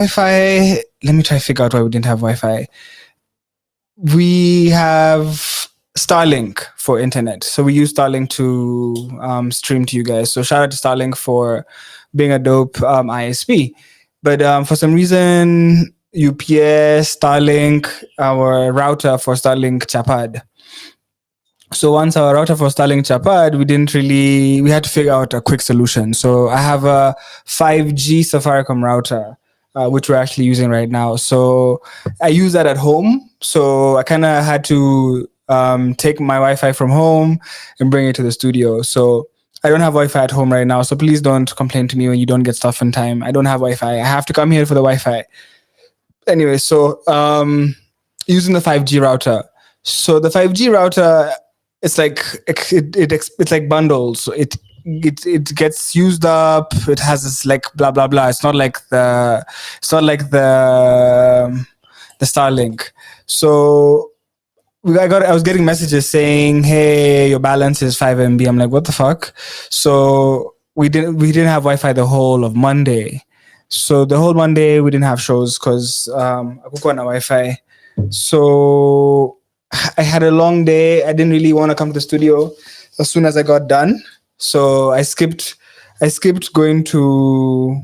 Wi-Fi. Let me try to figure out why we didn't have Wi-Fi. We have Starlink for internet. So we use Starlink to stream to you guys. So shout out to Starlink for being a dope ISP. But for some reason, UPS, Starlink, our router for Starlink chapad. So once our router for Starlink chapad, we had to figure out a quick solution. So I have a 5G Safaricom router, which we're actually using right now. So I use that at home. So I kind of had to take my Wi-Fi from home and bring it to the studio. So I don't have Wi-Fi at home right now. So please don't complain to me when you don't get stuff in time. I don't have Wi-Fi. I have to come here for the Wi-Fi. Anyway, so using the 5G router. So the 5G router, it's like it's like bundles. So it gets used up. It has this like blah blah blah. It's not like the Starlink. So I was getting messages saying, "Hey, your balance is 5 MB." I'm like, "What the fuck?" So we didn't have Wi-Fi the whole of Monday. So the whole Monday we didn't have shows because I couldn't have Wi-Fi. So I had a long day. I didn't really want to come to the studio as soon as I got done. So I skipped going to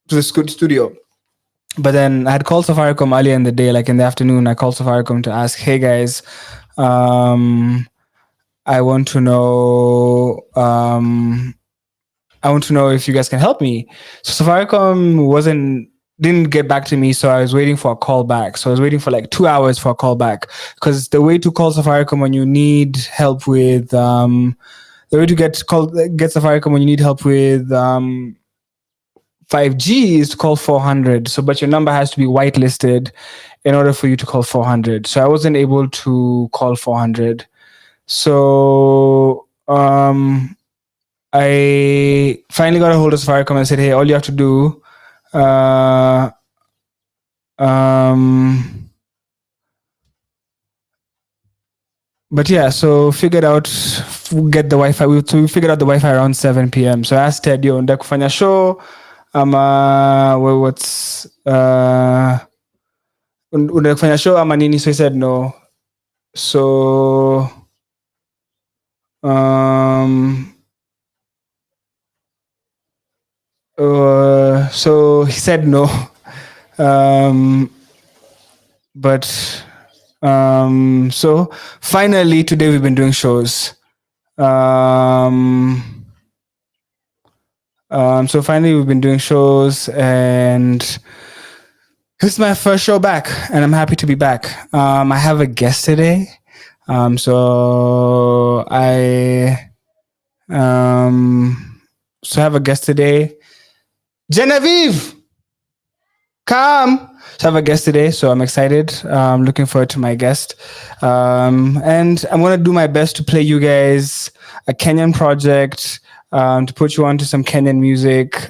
the studio. But then I had called Safaricom earlier in the day, like in the afternoon. I called Safaricom to ask, "Hey guys, I want to know if you guys can help me." So Safaricom didn't get back to me, so I was waiting for a call back. So I was waiting for like 2 hours for a call back, because the way to call Safaricom when you need help with the way to get Safaricom when you need help with 5G is to call 400. So, but your number has to be whitelisted in order for you to call 400. So I wasn't able to call 400. So I finally got a hold of Safaricom and said, "Hey, all you have to do." But yeah, so get the Wi-Fi. We figured out the Wi-Fi around 7 p.m. So I asked Ted, "Yo, nda kufanya show what's unataka kufanya show ama nini?" So he said no. So so he said no. But so finally today we've been doing shows. So finally we've been doing shows, and this is my first show back, and I'm happy to be back. I have a guest today. So I have a guest today. Genevieve, come. So I have a guest today, so I'm excited. I'm looking forward to my guest. And I'm going to do my best to play you guys a Kenyan project, to put you onto some Kenyan music,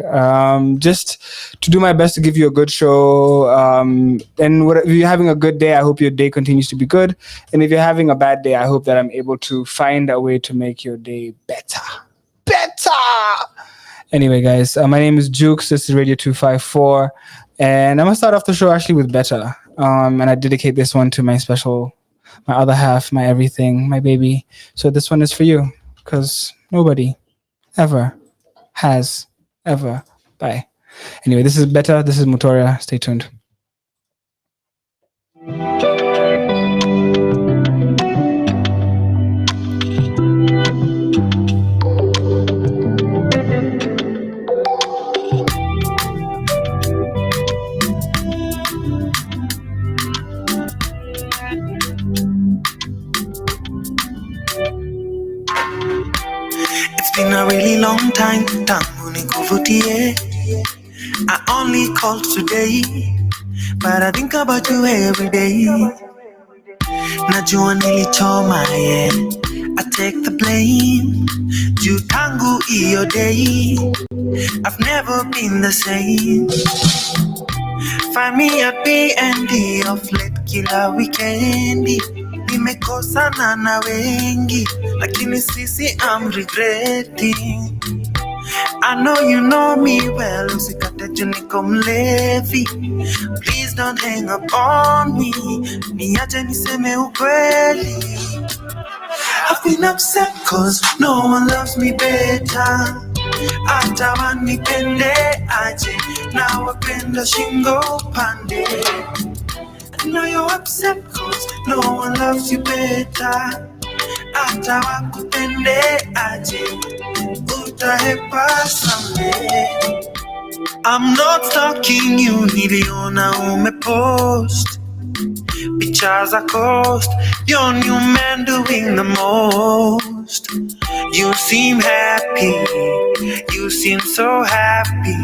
just to do my best to give you a good show. And if you're having a good day, I hope your day continues to be good. And if you're having a bad day, I hope that I'm able to find a way to make your day better. Anyway, guys, my name is Jukes. This is Radio 254. And I'm going to start off the show actually with Better. And I dedicate this one to my other half, my everything, my baby. So this one is for you, because nobody ever has ever. Bye. Anyway, this is Better. This is Mutoria. Stay tuned. Been a really long time, tangu nikuvutie. I only called today, but I think about you every day. Najua nilichoma, yeah, I take the blame. Juu tangu iyo day, I've never been the same. Find me at B&D of late kila weekendi. Nimekosana na wengi, lakini sisi I'm regretting. I know you know me well, usikate juu niko mlevi. Please don't hang up on me, niache niseme ukweli. I've been upset cause no one loves me better. Hata wanipende aje, na wapenda shingo pande. I know you're upset cause no one loves you better. Hata wakupende aje, utahepa someday. I'm not stalking you, niliona umepost pictures are cost, your new man doing the most. You seem happy, you seem so happy.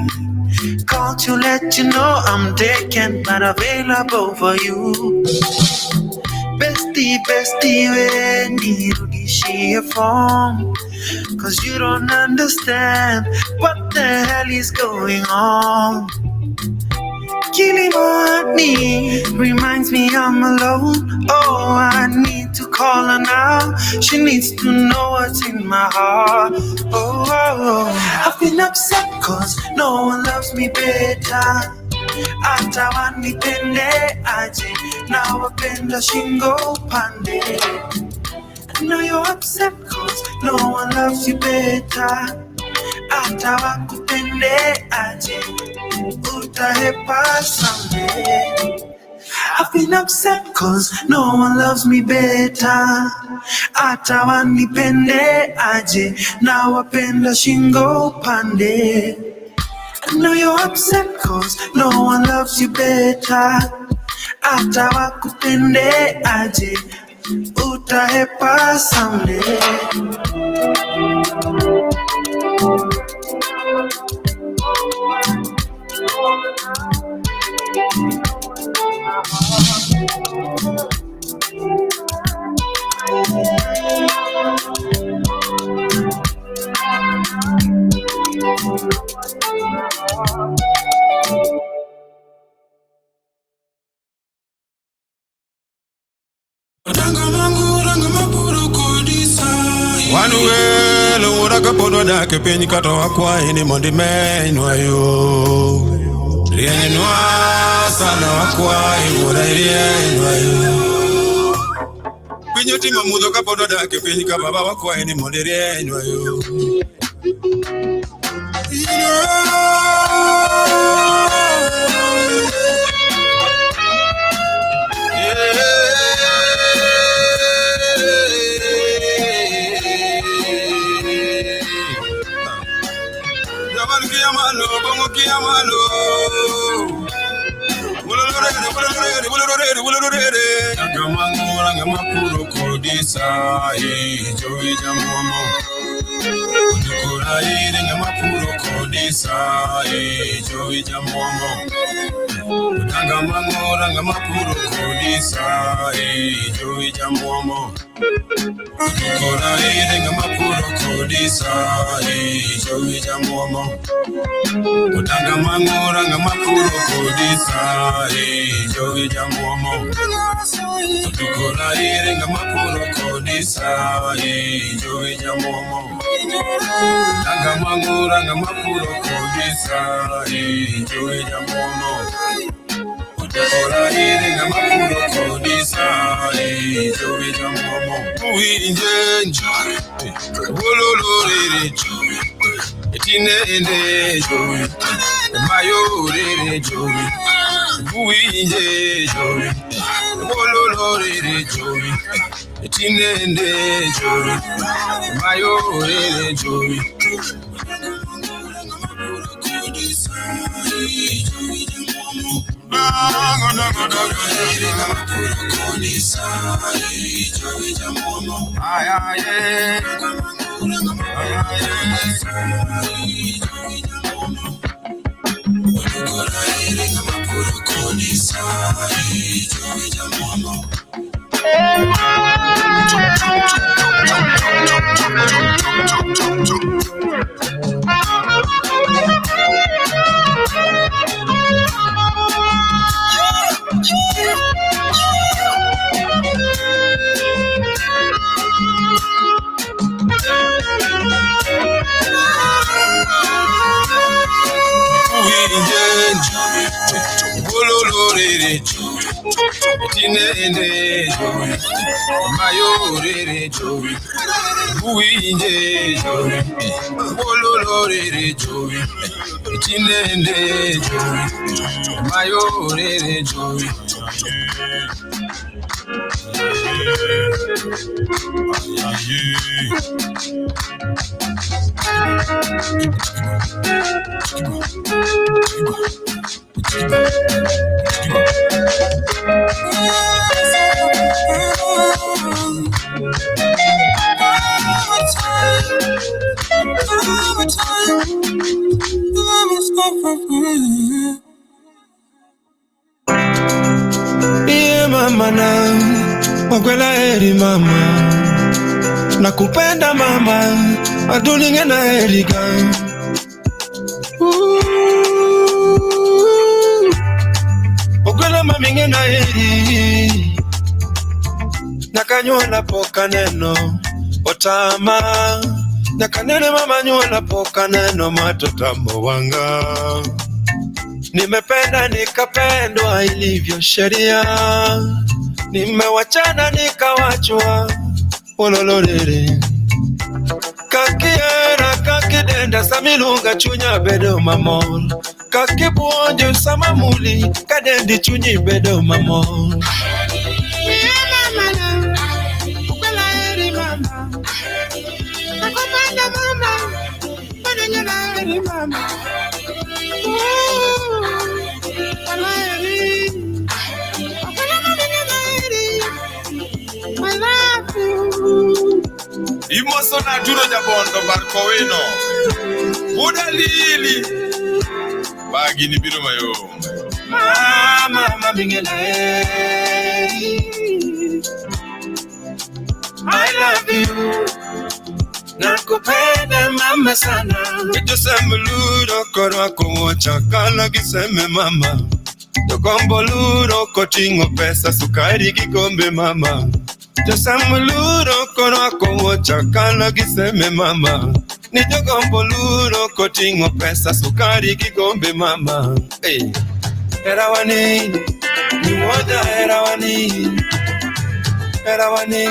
Call to let you know I'm taken, not available for you. Bestie, bestie, we nirudishie phone, cause you don't understand what the hell is going on. Kilimani reminds me I'm alone. Oh, I need to call her now. She needs to know what's in my heart. I've been upset cause no one loves me better. Hata wanipende aje, na wapenda shingo pande. I know you're upset cause no one loves you better. Hata wakupende aje, utahepa someday. I've been upset cause no one loves me better. Hata wanipende aje, na wapenda shingo pande. I know you're upset cause no one loves you better. Hata wakupende aje, utahepa someday. Wanuelo uraka podo dake penyi kato wakwa ini mondi menywa yo. Rienwa sana wakwa imura rienwa yo. Pinyoti mamudo ka podo dake penyi ka baba wakwa ini mondi rienwa yo. Utanga mangora nga makuru kodisa jogi jamomo tukora ire nga makuru kodisa jogi jamomo utanga mangora nga makuru kodisa jogi jamomo tukora ire nga makuru kodisa jogi jamomo uinje njare wololore jogi Etinende joy, mayore joy, buije joy, wololore joy. Etinende joy, mayore joy. Mayore Tinende Mayore Uinde Bololore Tinende Mayore Mama na Ogwela eri mama Nakupenda mama Aduninge na eriga Ogwela maminge na eri Nakanyona poka neno Otama Nakanene mama nyona poka neno Matotamo wanga Nimependa nikapendwa ilivyo sheria Nimewachana nikawachwa Ololorere Kakiera kakidenda samilunga chunya bedo mamon Kakibuonjo samamuli kadendi chunyi bedo mamon Mama na Ukwela eri mama Nakupenda mama Badanyana eri mama I love you. Imoso na duro jabondo barko weno. Buda lili. Bagi ni biro mayo. Mama mingena. I love you. Nakupenda mama sana. Tuseme ludo koro kumocha kana kiseme mama. Tokombo ludo kotingo pesa sukari kikombe mama. Tuseme ludo koro kumocha kana kiseme mama. Ni tokombo ludo kotingo pesa sukari kikombe mama. Hey. Erawani, ni moja erawani. Erawani,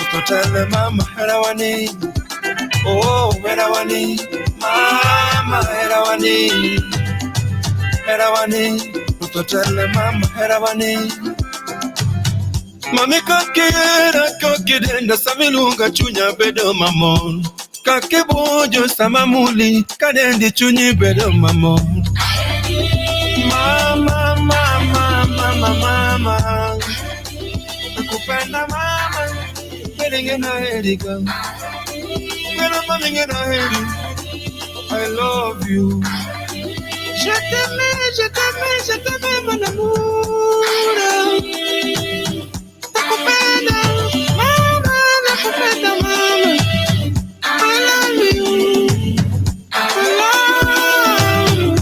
utotele mama erawani. Oh, erawani, mama erawani. Erawani, utotele mama erawani. Mami kakira kakidenda samilunga chunya bedo mamon. Kakibujo samamuli kadendi chunyi bedo mamon. Mama, mama, mama, mama. Nakupenda mama, belinge na eriga. I love you. Je t'aime, mon amour. Nakupenda, mama, nakupenda mama. I love you. I love you.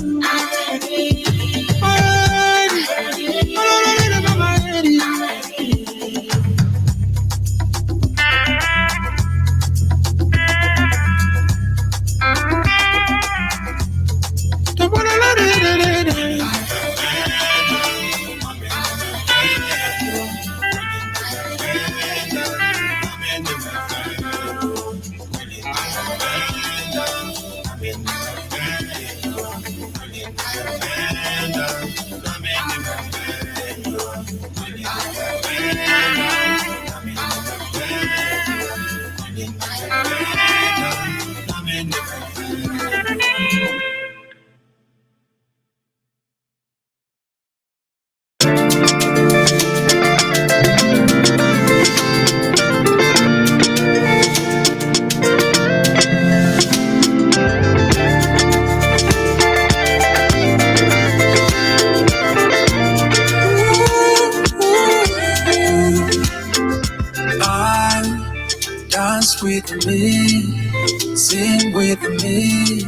With me, sing with me,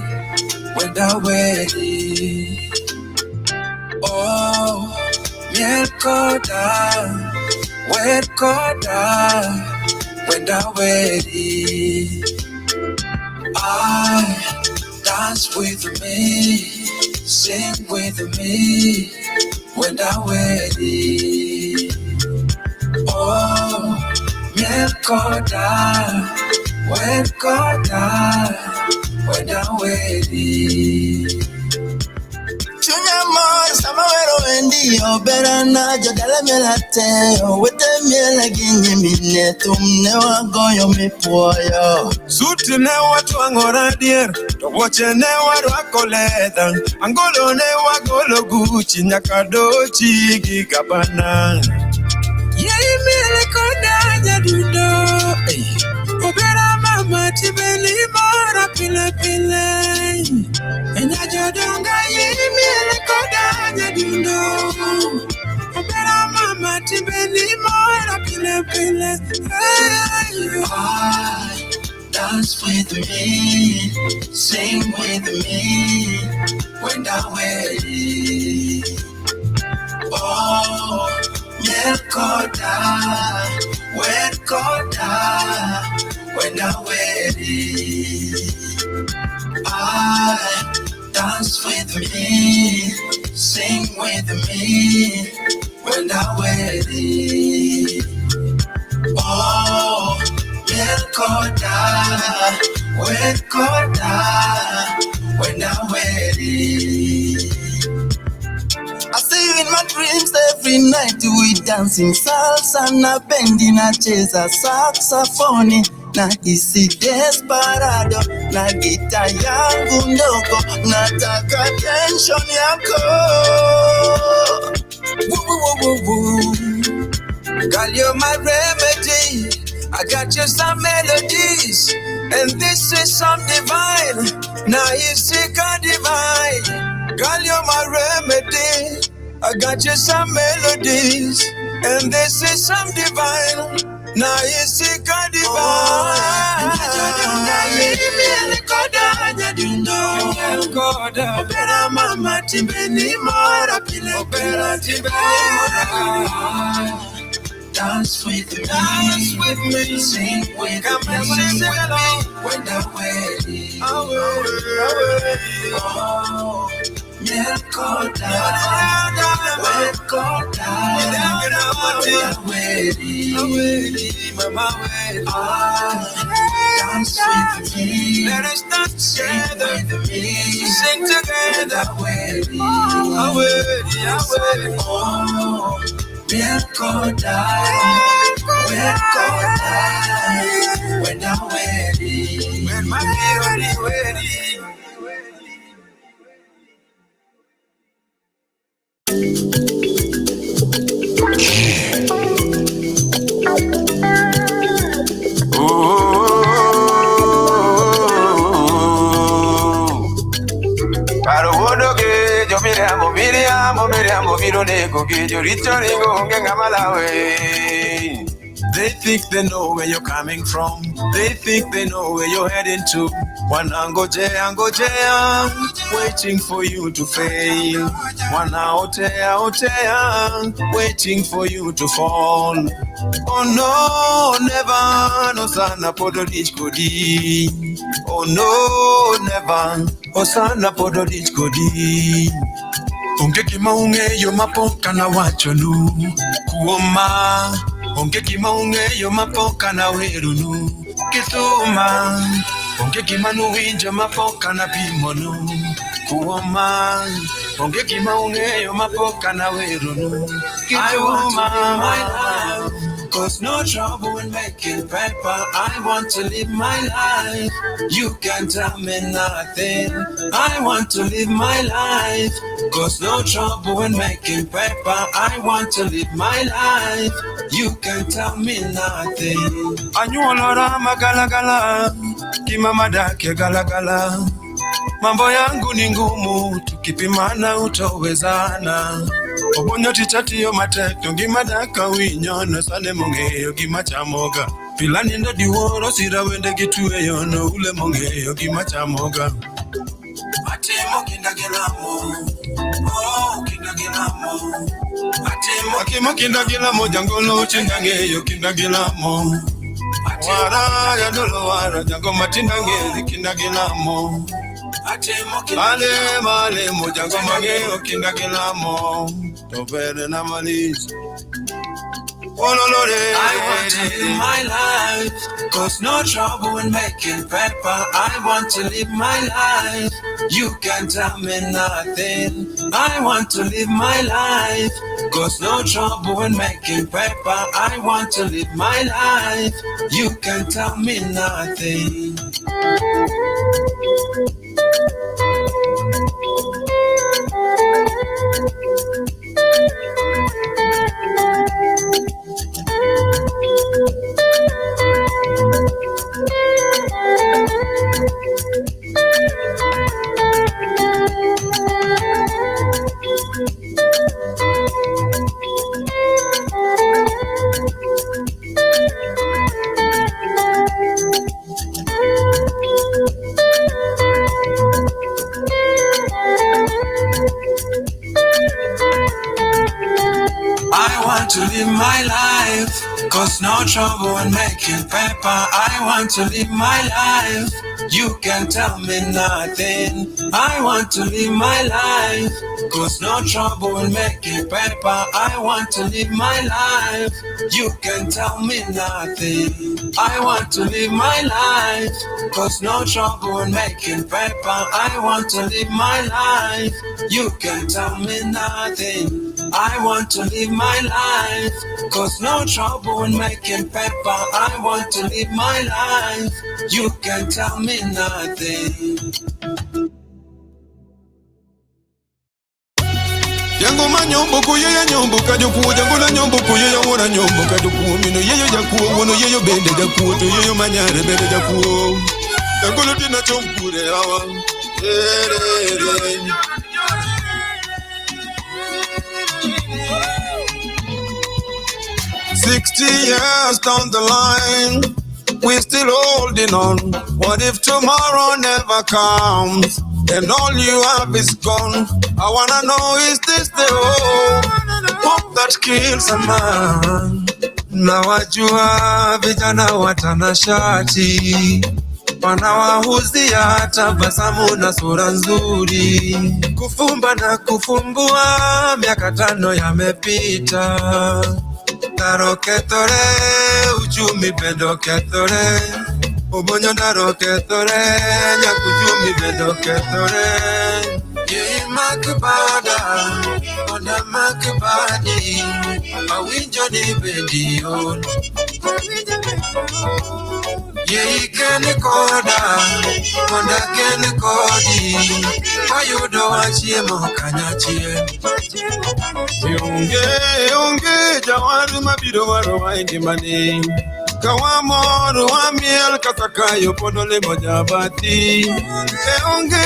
when thou ready. Oh, miel koda, wet koda, when thou ready. I dance with me, sing with me, when I'm ready. Oh, Melkoda, when I'm ready. Chunyama, Samawero, and the Oberana, Jadala Melate, with the Melagin, Minetum, never go your me for you. Suit never to Angora, dear, to watch a never Wacoleta, Angolo never go Gucci, Nakadochi, Gigabana. Yea, Melkoda, Yadudo, Obera Mama, Tibeli, Mora, Pile. And I don't Mama Tibeli Mora Pile. Dance with me, sing with me when I'm ready. Oh, Melkoda, when I'm ready. Dance with me, sing with me when I'm ready. Oh, Melkoda, when I'm ready. I see you in my dreams every night. We dancing salsa, na bending, na cheza saxophone. Na hisi desperado, na gita yangu ndogo, nataka tension yako. Woo. Girl, you're my remedy. I got you some melodies, and this is some divine. Now you sick and divine. Girl, you're my remedy. I got you some melodies, and this is some divine. Now you sick and divine. Opera mama timbeni mora pile. Opera timbeni mora. Dance with me, sing with me, when I'm ready. Oh, Melkoda, when I'm ready. Mama, dance with me, let us dance together, sing together. I'm ready. Oh, Melkoda, when I'm ready. When my ready. They think they know where you're coming from. They think they know where you're heading to. Wanangojea, waiting for you to fail. Wanaotea, waiting for you to fall. Oh no, never, no sana podo dich kodi. Oh no, never, osana podo dich kodi. Ongeki maunge yo mapoka na wachonu kuoma. Ongeki maunge yo mapoka na werunu kisuma. Ongeki manu winjo mapoka na pimonu kuoma. Ongeki maunge yo mapoka na werunu kisuma. Cause no trouble in making paper. I want to live my life. You can't tell me nothing. I want to live my life. Cause no trouble in making paper. I want to live my life. You can't tell me nothing. Anyuolora magalagala, kimama dake galagala. Mambo yangu ni ngumu, tukipimana utowezana. Obonyo tichati yo mateto, gimadaka winyono, sane mongeyo gimachamoga. Pilani ndo diworo, sira wende gituwe yono, ule mongeyo gimachamoga. Atimo kindagilamo, oh kindagilamo. Atimo kindagilamo, jangolo chindangeyo kindagilamo. Wara ya dolo wara, jango matindange kindagilamo. Male mojango mange okindagilamo. Tovere na malis. I want to live my life, cause no trouble in making paper. I want to live my life, you can't tell me nothing. I want to live my life, cause no trouble in making paper. I want to live my life, you can't tell me nothing. I want to live my life, cause no trouble in making paper. I want to live my life, you can't tell me nothing. I want to live my life, cause no trouble in making paper. I want to live my life, you can't tell me nothing. I want to live my life, cause no trouble in making paper. I want to live my life, you can't tell me nothing. I want to live my life, cause no trouble in making paper. I want to live my life, you can't tell me nothing. Yango manyombo kuye nyombo kajuku jango na nyombo kuye yawona nyombo kajuku mino yeyo jakuo wono yeyo bende jakuo to yeyo manyare bende jakuo jango lutina chompure hawa 60 years down the line, we're still holding on. What if tomorrow never comes and all you have is gone? I wanna know, is this the hope that kills a man? Nawajua vijana watanashati, wanawahuzia tabasamu na sura nzuri, kufumba na kufumbua, miaka 5 yamepita. Daro ketore, uchumi bendo ketore, ubonyo daro ketore, nyakujumi bendo ketore. Ye makbada, ona makbadi, awinjo ni bendion. Ye kene koda, konda kene kodi, ayudo wachie mokanyachie. Unge jawari mabiro waro waingi mani, kawamoru wa miel kasakayo podole mojabati. Unge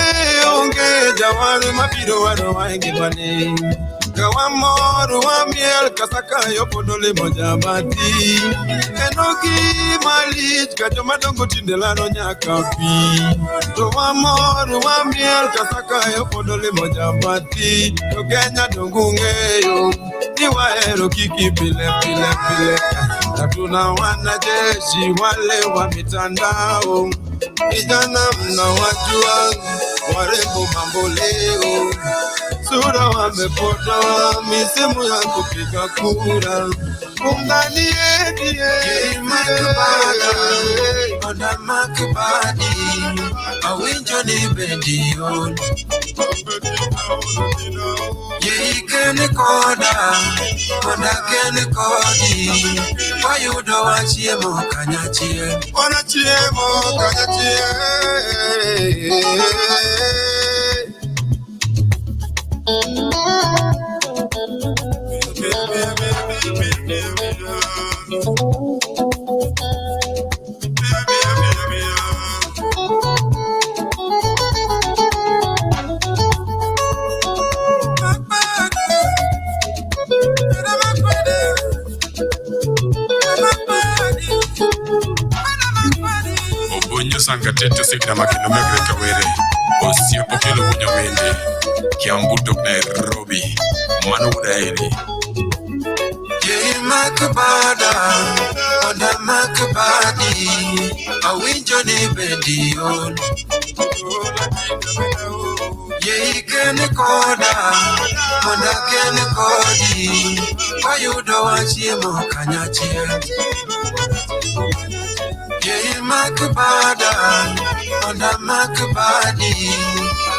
jawari mabiro waro waingi mani, kawamoru wa miel kasakayo podole mojabati. Enogi malich kajo madongo tindelano nyakapi, to wamoru wa miel kasakayo podole mojabati. To Kenya dongungeyo, niwaero kiki pile pile pile. Natuna wanajeshi wale wa mitandao, vijana mnawajua, warembo mambo leo, sura wamepotoa, misimu ya kupiga kura. Unganieni makbada, ona makbadi, awinjo ni bendion. Ye kene koda, konda kene kodi, ayudo wachie mokanyachie. Wanachie mokanyachie. Obonyo sanga teto signa makino megre kawere, osio pokelo unya wende, Kiambu tok Nairobi, mano udairi. Ye makbada, ona makbadi, awinjo ni bendion. Ye kene koda, konda kene kodi, wayudo wachiemo kanyachiel. Ye makbada, konda makbadi,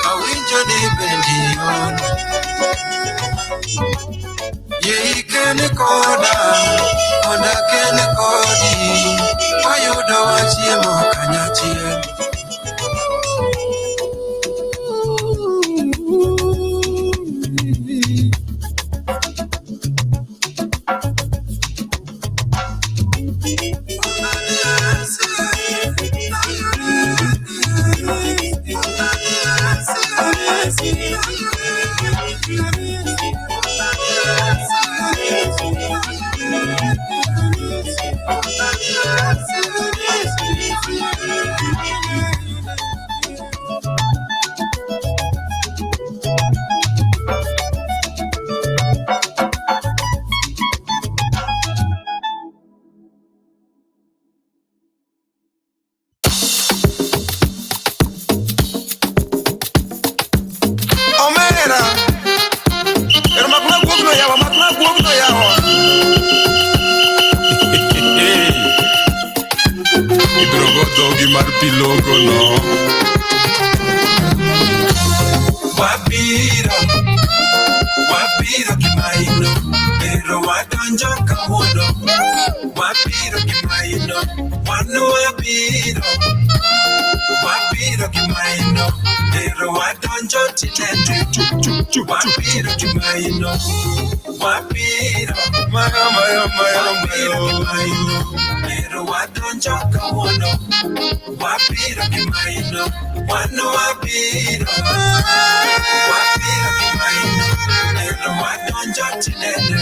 awinjo ni bendi on. Ye kene koda, konda kene kodi, wayudo wachiemo kanyachiel. Pilogo no. Wapiro kimaino, pero wadanjo kawono. Wapiro kimaino, wanu wapiro kimaino, pero wadanjo titete. Wapiro kimaino, wapiro kimaino, pero wadanjo kawono. Wapiro kimaino, wanu wapiro kimaino, pero wadanjo titete.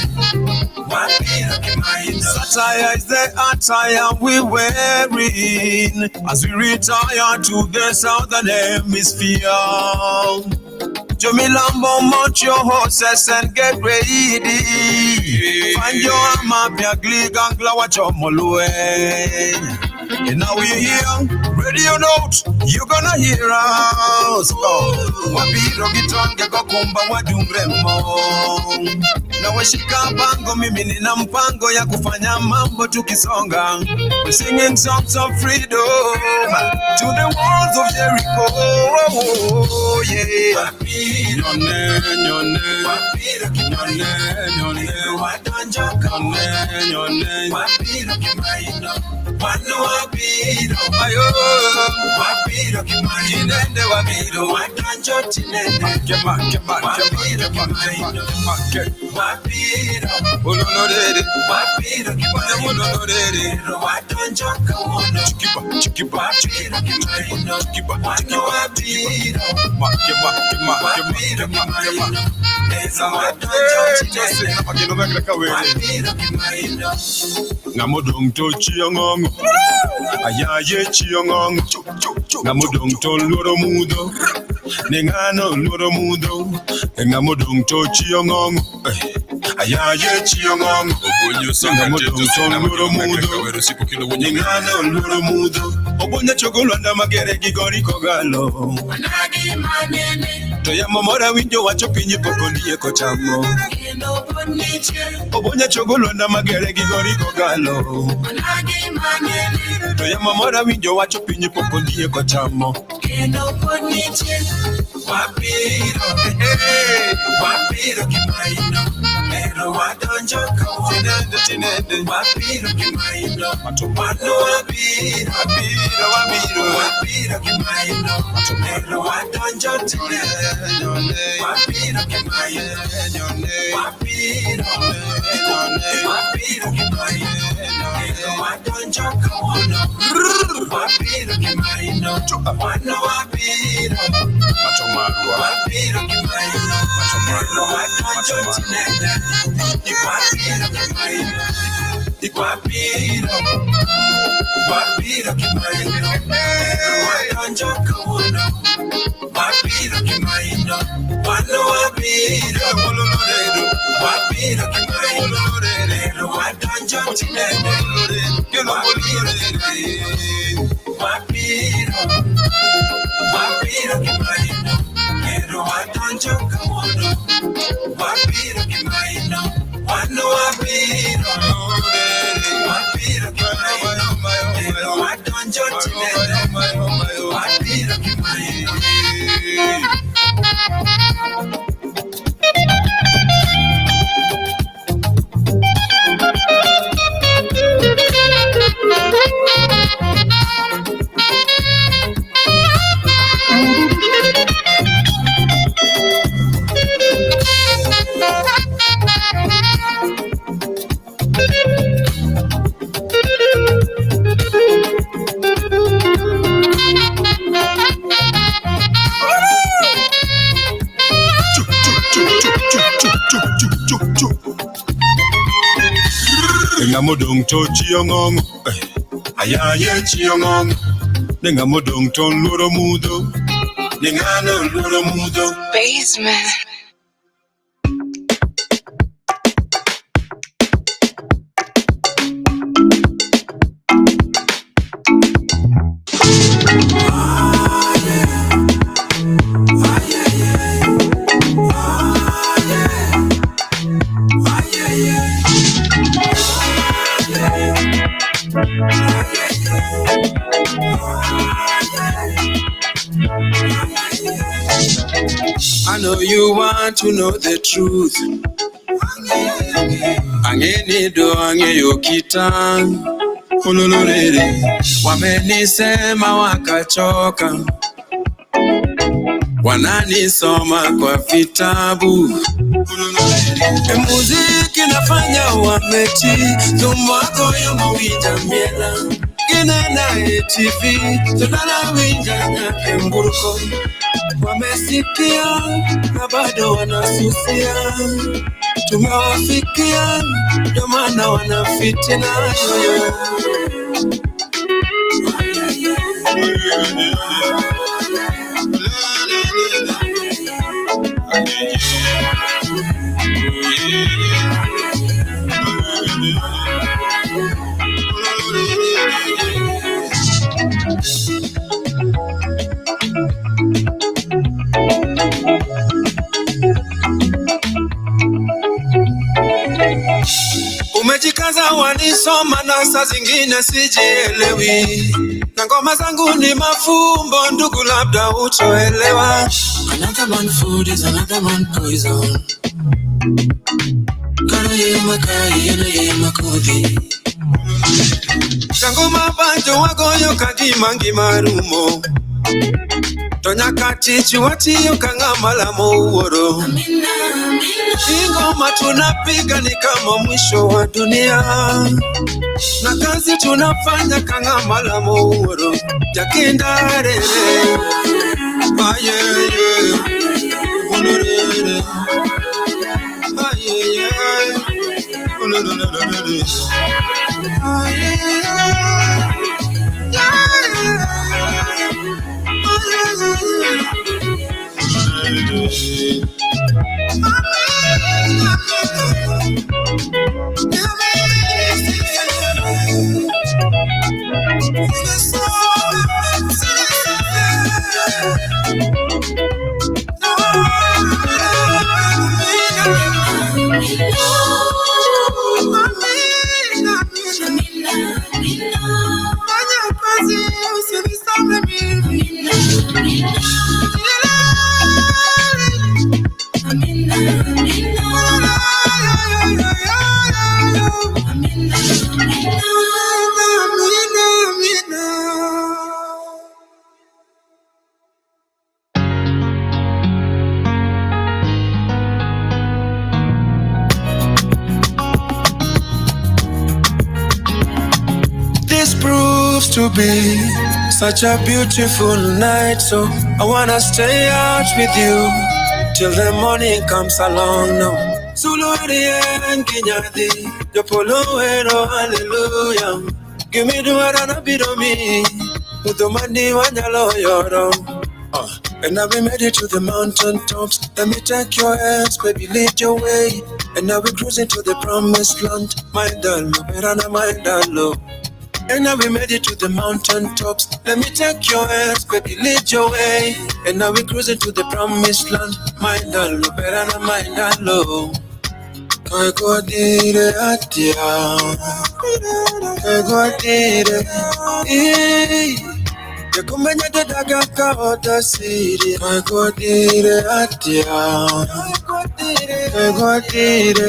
Satire is the attire we wearing as we retire to the southern hemisphere. Jomilambo, mount your horses and get ready. Find your mapia, glig and glow your molue. And now we're here, radio note, you gonna hear us. Wapiro gitonge go kumba wadumremo. Na washika bango mimi nina mpango ya kufanya mambo tukisonga. We're singing songs of freedom to the walls of Jericho. Oh, yeah. Wapiro kimaino, wanu wapiro, wapiro kimaino, wapiro wadanjo tinende. Wapiro kimaino, wapiro, wapiro kimaino, wadanjo kawono. Wapiro kimaino, wanu wapiro, wapiro kimaino, wadanjo tinende. Wapiro kimaino. Ngamodong to chiangongo, ayaye chiangongo. Ngamodong to loro mudo, nengano loro mudo. Ngamodong to chiangongo, ayaye chiangongo. Ngamodong to loro mudo, nengano loro mudo. Obonya chogolanda magere gigori kogalo. Managi manene. Toyamo mora winjo wacho pinyi pokondie kochamo. Obonya chogolanda magere gigori kogalo. Managi manene. Toyamo mora winjo wacho pinyi pokondie kochamo. Wapiro, wapiro kimaino, pero wadonjo kawono. Wapiro kimaino, wanu wapiro, wapiro kimaino, pero wadonjo tinene. Wapiro kimaino, wapiro kimaino, pero wadonjo kawono. Wapiro kimaino, wanu wapiro. Wapiro kimaino, pero wadanjo tinende. Wapiro kimaino, wapiro kimaino, pero wadanjo kawono. Wapiro kimaino, wanu wapiro. Wapiro kimaino, pero wadanjo tinende. Wapiro kimaino, pero Wapiro kimaino, wano wapiro, wapiro kimaino, wadonjo tinene, wapiro kimaino. Modong to chiongong, ayaye chiongong. Nenga modong to luro mudo, nengano luro mudo. Basement. I know you want to know the truth. Angeni do angeyo kitang. Ululurere. Wamenisema wakachoka. Wananisoma kwa vitabu. Muziki nafanya wameti. Tumwako yumo wija miela. Gina na TV. Tunana wija nyake mburuko. Wamesikia na bado wanasusia. Tumewafikia ndio maana wanafitina yoyo. Umejikaza wanisoma na saa zingine sijielewi. Na ngoma zangu ni mafumbo ndugu labda utoelewa. Another man food is another man poison. Kano ye makai ye makodi. Kangoma banjo wagoyo kadima ngimarumo. Tonya kati chiwati yokangamala mouoro. Ingoma tunapiga ni kama mwisho wa dunia. Na kazi tunafanya kangamala mouoro. Jakindarere. Ayeye. Ulurere. Ayeye. Ulurere. Ayeye. This proves to be such a beautiful night, so I wanna stay out with you till the morning comes along now. Suluri and Kenyadi, the poloero, hallelujah. Give me the word and a bit of me, with the money when you're loyal. And now we made it to the mountain tops. Let me take your hands, baby, lead your way. And now we're cruising to the promised land. Mind the low, and I mind the low. And now we made it to the mountain tops. Let me take your hands, baby, lead your way. And now we cruising to the promised land. Mind all low, better not mind all low. I go dire atia. I go dire. Ya kumenya de daga ka ota siri. I go dire atia. I go dire.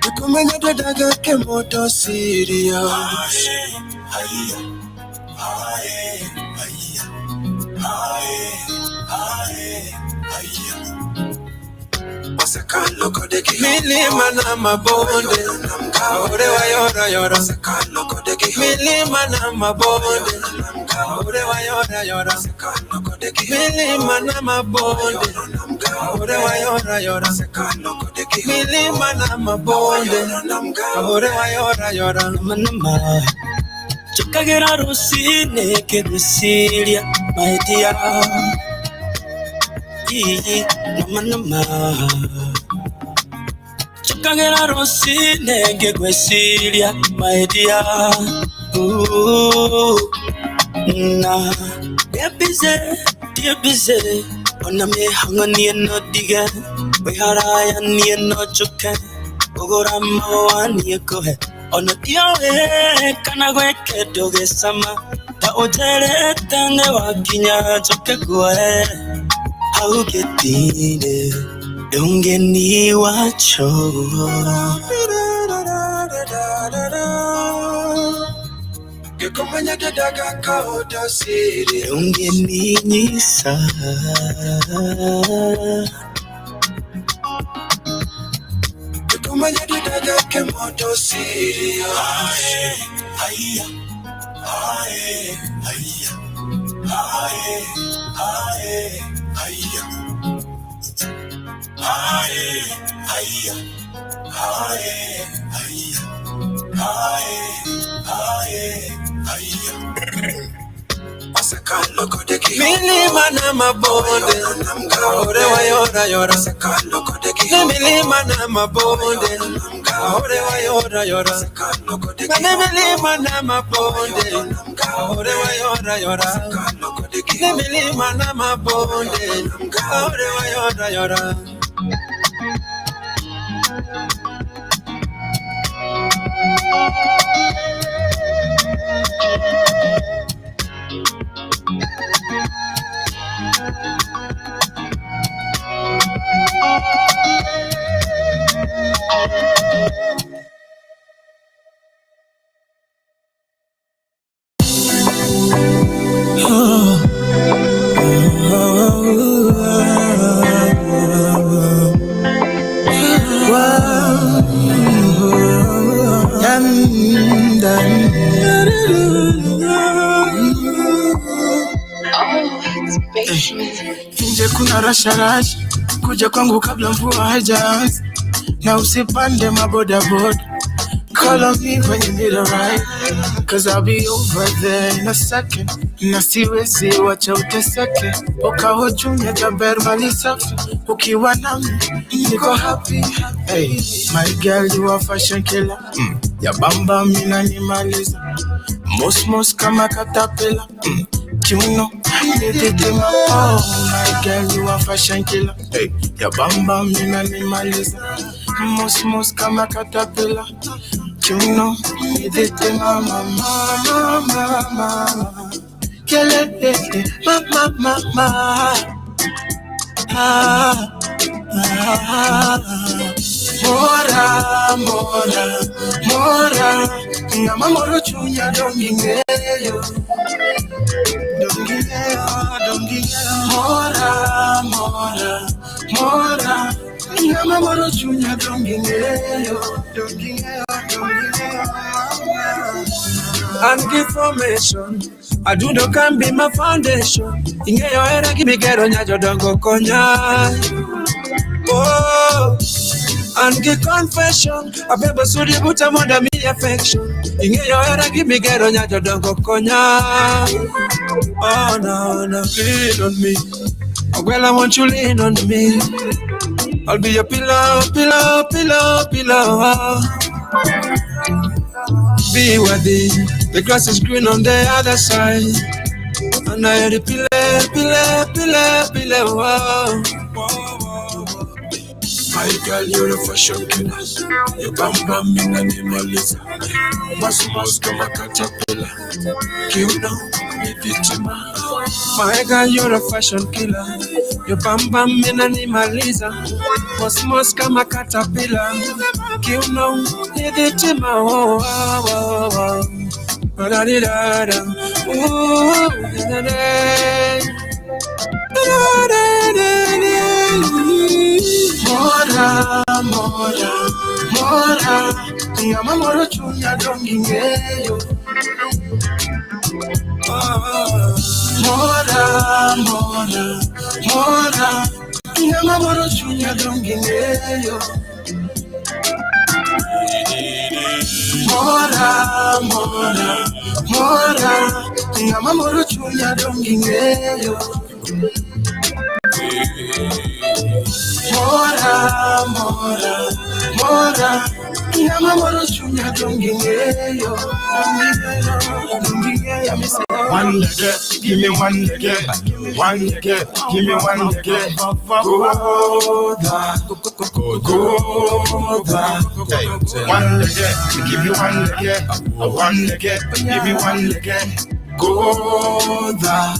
Ya kumenya de daga ke moto siri. Milima na mabonde, ore wa yora yora. Milima na mabonde, ore wa yora yora. Milima na mabonde, ore wa yora yora. Milima na mabonde, ore wa yora yora. Manama, chukagera rusine ke bisilia, my dear. Nama chukagera rusine ke bisilia, my dear. Na dear busy. Ona me hangani no diga, we haraya ni no chuka. Ogora mawani kohe. Ona tiawe kana gweke doge sama. Ta ojere tane wakinya chuka kuwe. How get it? Don't get me watch you come when you get daga kauta city. Don't get me nisa. You come when you get daga kemoto city. Milima na mabonde, ore wa yora yora. Milima na mabonde, ore wa yora yora. Milima na mabonde, ore wa yora yora. Milima na mabonde, ore wa yora yora. Nje kuna rasha kuja kwangu kabla mvua haijaanza, na usipande mabodaboda. Call on me when you need a ride, cause I'll be over there in a second. Na siwezi wacha uteseke, ukahojunya jaber mali safi. Ukiwa nami niko happy. Hey, my girl, you are fashion killer. Ya bamba mina nimaliza, mos kama katapela. Kiuno nitidima. Oh my girl, you are fashion killer. Hey, ya bamba mina nimaliza, mos kama katapela. Kiuno nitidima. Mama kele mama. Mora na mamoro chunya dongingeyo. Mora na mamoro chunya dongingeyo. And give formation, I do no can be my foundation. Ingeyo era kimigero nyajo dongo konya. Oh, and give confession, I beba suri buta moda mi affection. Ingeyo era kimigero nyajo dongo konya. Oh no, lean on me. Oh, well, I want you lean on me. I'll be your pillow. Be worthy, the grass is green on the other side. And I hear the pile, wow. My girl, you're a fashion killer. You bam bam in animalism. Mass come a caterpillar. Kill now, if it's my girl, you're a fashion killer. You bam bam in animalism. Mass come a caterpillar. Kill now, if it's oh, oh, oh. Da da da da. Ooh, da da Mora, ngama moro chunya dongingeyo. Mora, ngama moro chunya dongingeyo. Mora, ngama moro chunya dongingeyo. Mora, ngama moro chunya dongingeyo. One leg, give me one leg, one leg, give me one leg. Go da. One leg, give me one leg, one leg, give me one leg. Go da.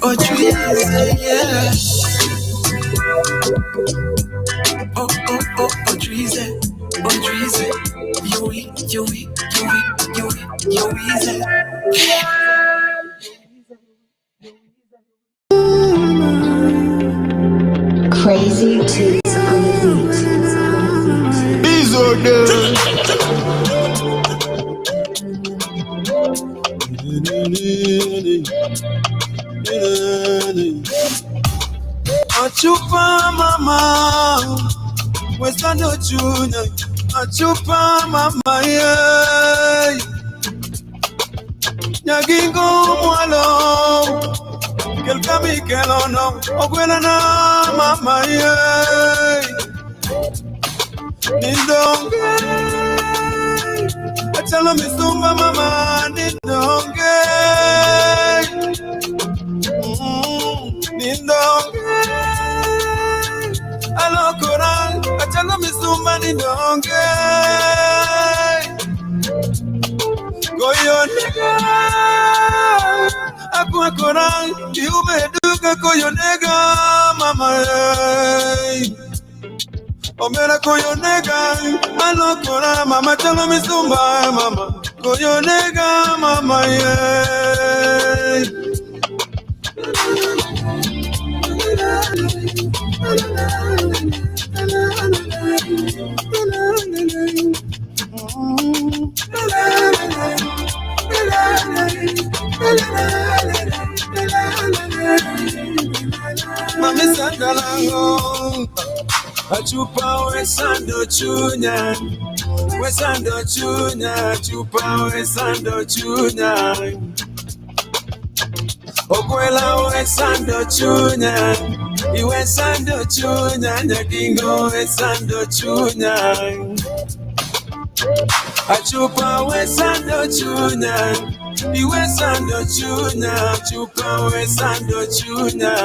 Oh, trees, yeah. Oh, trees, you easy. Crazy tunes on the beat. These are good. Achupa mama, wesando chuna. Achupa mama yeah. Nyagingo mwalo, kelkami kelono. Ogwena na mama yeah. Nindonge, achalo misumba mama nindonge. Nindonge, alokora, achalo misumba nindonge. Goyo nega, akwa iume duka goyo nega mama. Omera koyo nega, alokora mama chalo misumba mama. Koyo nega mama yeah. Mami sangalango. Achupa wesando chunya, chupa wesando chunya. Okwela wesando chunya, iwesando chunya, nyagingo wesando chunya. Achupa wesando chunya, iwesando chunya, chupa wesando chunya.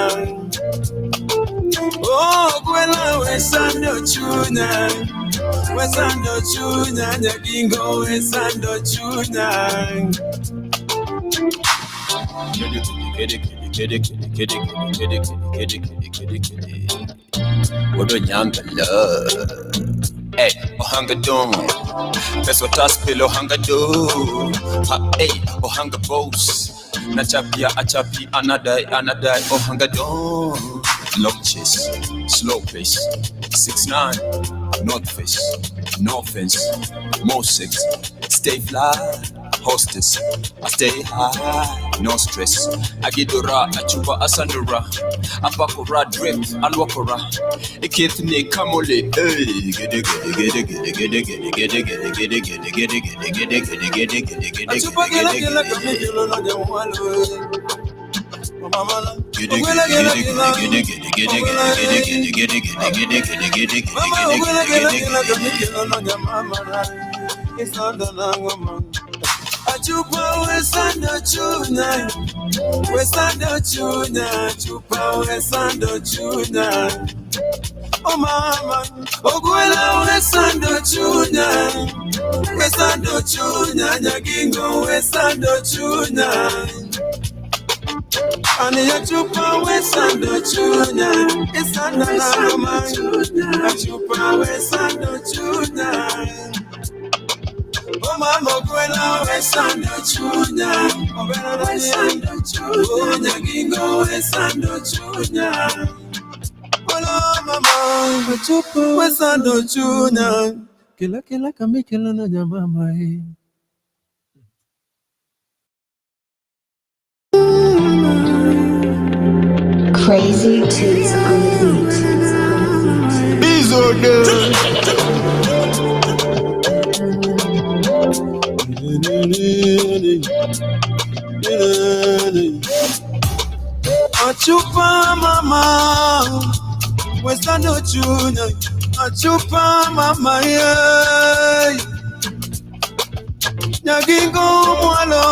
Oh, kwela wesando chunya, nyagingo wesando chunya. Odo nyanga love. Hey, ohanga don. Peso taspil ohanga do. Ha, hey, ohanga boss. Nachapia achapi anadai ohanga don. Long chase, slow pace, 6'9", North face, no fence, more six, stay fly, hostess. I stay high, no stress. I get the ra, I chupa asandura. I pakura drip, and walkora. A kid me kamole, get it, Chupa wesando chuna, chupa wesando chuna. Oh mama, ogwela wesando chuna, nyagingo wesando chuna. Ani ya chupa wesando chuna, isanda na mama, chupa wesando chuna. Oh mama, gwela wesando chuna, obera wesando chuna, gingo wesando chuna. Hola mama, chupa wesando chuna, kila kamikela na nyamama eh. Crazy tunes on the beat. These are good. Achupa mama, wesando chuna. Achupa mama yeah. Nyagingo mwalo,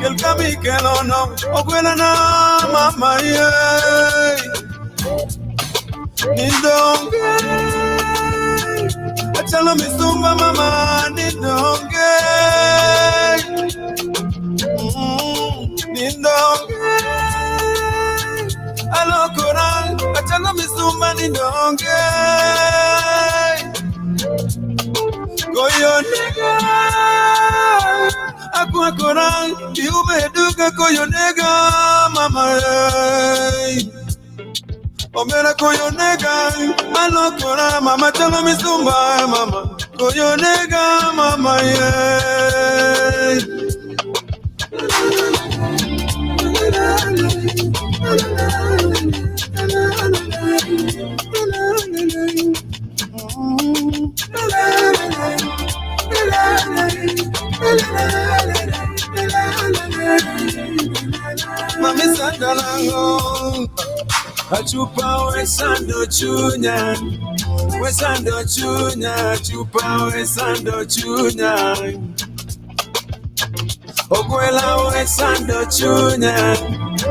kelkami kelono, ogwela na mama yeah. Nindonge, achalo misumba mama nindonge. Nindonge, alo koran, achalo misumba nindonge. Koyo nega, akwa koran, iume duka koyo nega mama. Omera koyo nega, alo koran, mama chalo misumba mama. Koyo nega mama yeah. Mami sandalango, achupa wesando chunya, chupa wesando chunya. Ogwela wesando chunya,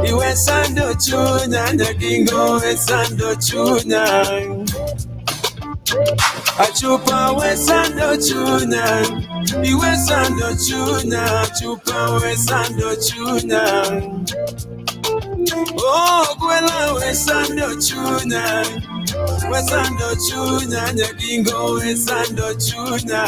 iwesando chunya, nyagingo wesando chunya. Achupa wesando chunya, iwesando chunya, chupa wesando chunya. Ogwela wesando chunya, nyagingo wesando chunya.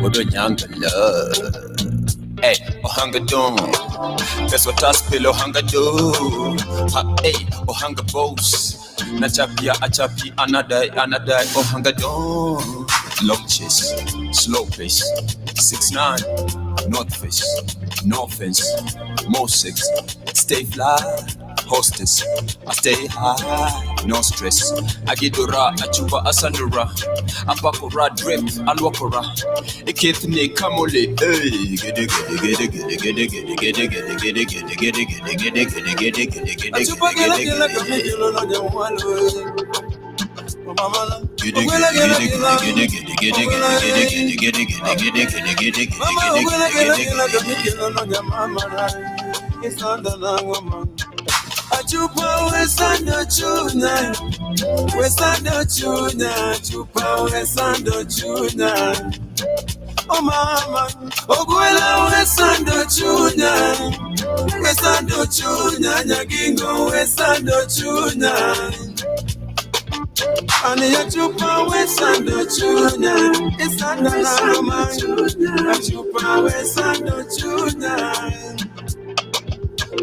Odo nyanga love. Hey, ohanga don. That's what I spill ohanga do. Ha, hey, ohanga boss. Na chapia achapi anadai ohanga don. Long chase, slow pace, 6'9", north face, no fence, more six, stay fly, hostess. I stay high, no stress. I get the ra, I chupa asandura. I pakura drip, and walkora. A kid me kamole, Chupa wesando chuna, chupa wesando chuna. Oh mama, ogwela wesando chuna, nyagingo wesando chuna. Ani ya chupa wesando chuna, isanda na mama, chupa wesando chuna.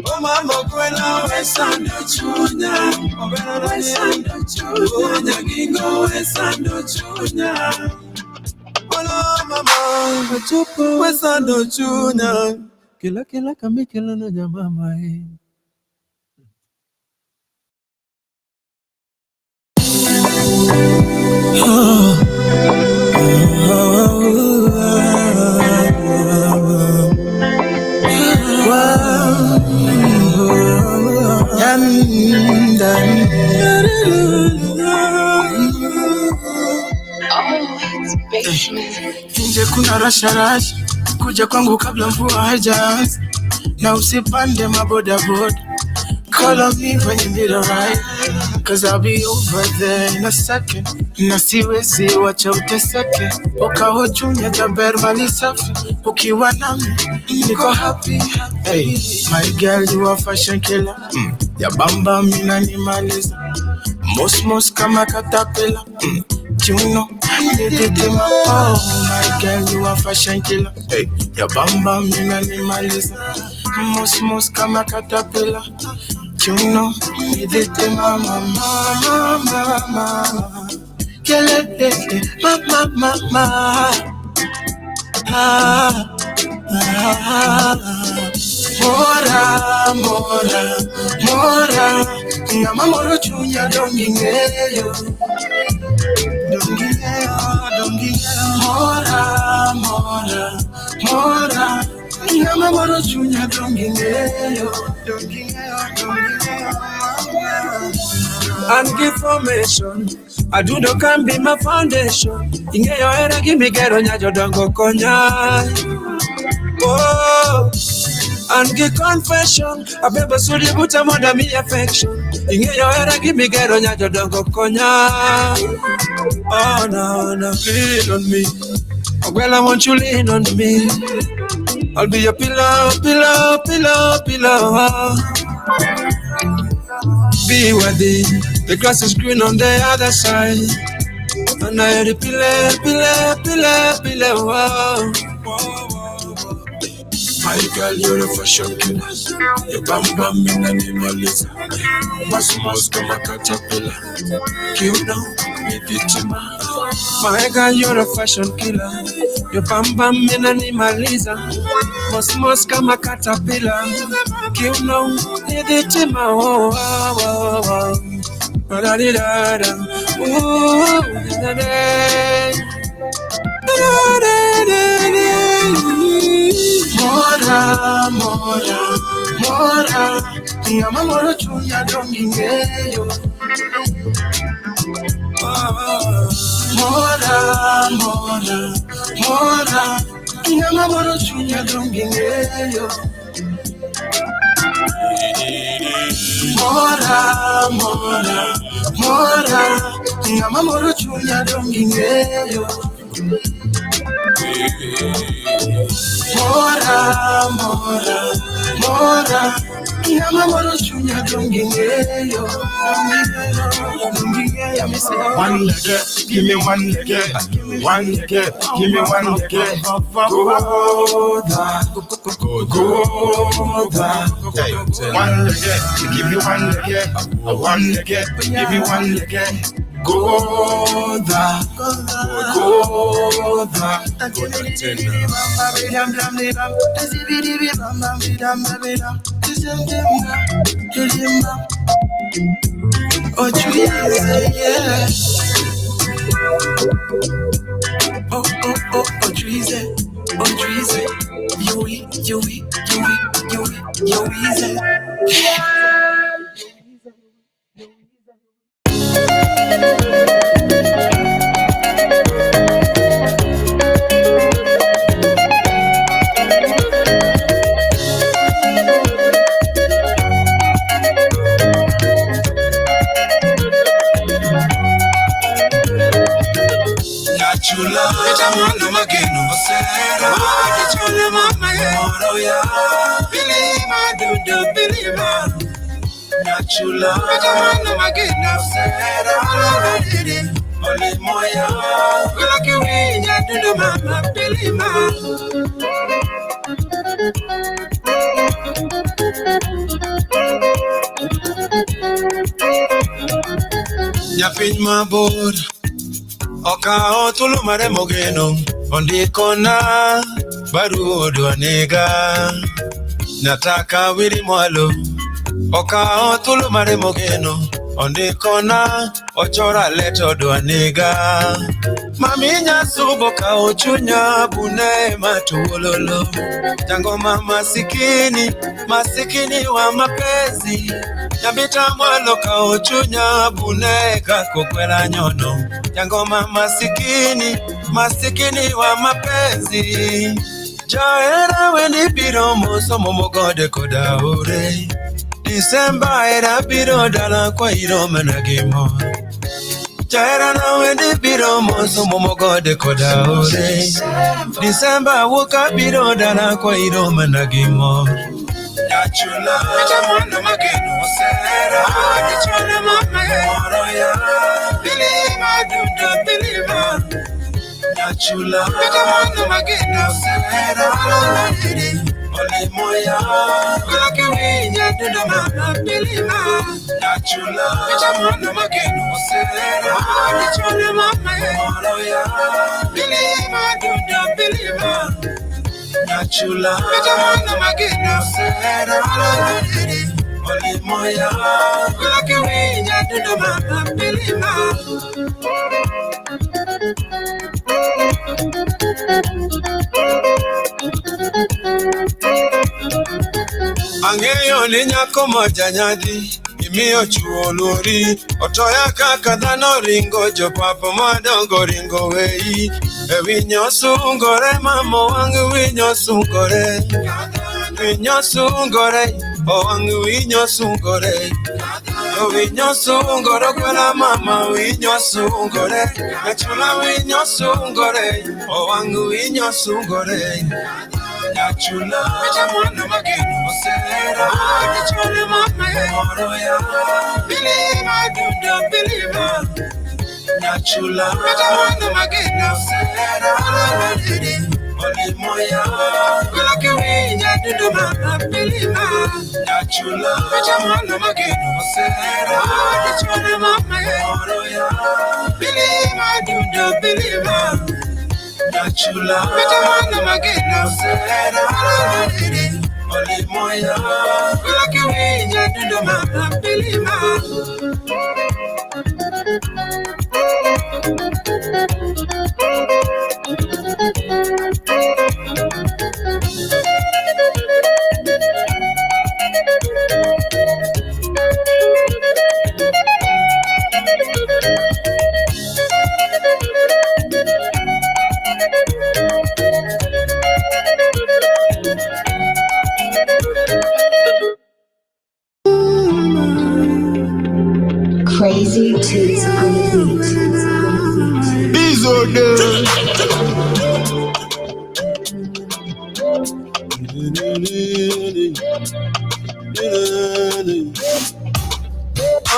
Oh mama kwela wesando chunya wesando chunya gingo wesando chunya Hola mama chupo wesando chunya kila kamikela na mama Nje kuna rasha kuja kwangu kabla mvua haijaanza na usipande mabodaboda call on me when you need a ride cause I'll be over there in a second na siwezi wacha uteseke ukahochunya taber mali safi ukiwa nami niko happy hey my girl you are fashion killer ya bamba mina nimaliza mos kama katapela you know oh my girl you are fashion killer hey ya bamba mina nimaliza mos kama katapela you know mama kelele mama mora ngama moro chunya dongingeyo mora ngama moro chunya dongingeyo and give formation I do no can be my foundation ingeyo era give gero nyajo dongo konya oh and give confession abeba suri buta moda mi affection ingeyo era give gero nyajo dongo konya oh no lean on me well I want you lean on me I'll be your pillow be worthy the grass is green on the other side and I hear the pillar wow my girl you're a fashion killer you bam in animalism mas kama caterpillar you know me my girl you're a fashion killer you bam in animalism mas kama caterpillar you know me da da da mora ngama moro chunya dongingeyo mora ngama moro chunya dongingeyo mora ngama moro chunya dongingeyo mora ngama moro chunya dongingeyo one leg give me one leg give me one leg go da one leg give me one leg give me one leg go da oh Jesus yeah oh Jesus you easy Chula, echamos mageno, será que chula mama moro ya, bilima, chula, echamos mageno, será que ole moya, la que viña dudu mama bilima. Nyapiny mabor okao thuolo mare mogeno ondikona baruo dwanega nataka wiri mwalo okao thuolo mare mogeno ondikona ochora leto dwanega mami nyasubo kao chunya bune matuololo jango mama masikini wa mapenzi Nyambita mwalo kao chunya bune kako kwela nyono jango mama masikini wa mapenzi Jaera weni biro moso momogode koda ore Disemba era biro dala kwa iroma na gimo Jaera na weni biro moso momogode koda ore Disemba wuka biro dala kwa iroma na gimo Nachula, Jamana Mageno, Sarah, Nachula Mamaya, Believer, do the believer. Nachula, Jamana Mageno, Sarah, Only Moya, Kulakiwinya, do the Mama, believer. Nachula, Jamana Mageno, Sarah, Nachula Mamaya, Believer, do the believer. Nachula, Jamana Mageno, Sarah, Only Moya, Kulakiwinya, do the Mama, believer. Angeyo ni nyako moja nyadi imiyo chuo lori otoya kaka dhano ringo jopapo madongo ringo wei winyo sungore mamo wang winyo sungore wang winyo sungore winyo sungore kwela mama winyo sungore nachula winyo sungore wang winyo sungore Nachula, Jamana Mageno, Sarah, Nachula Mamaya, believer, do the believer. Nachula, Jamana Mageno, Sarah, Only Moya, Kulakiwinya, do the Mama, believer. Nachula, Jamana Mageno, Sarah, Nachula Mamaya, believer, do the believer. Nachula, Jamana Mageno, Sarah, Only Moya, Kulakiwinya, do the Mama, believer. Crazy Tunes on the beat. These are them.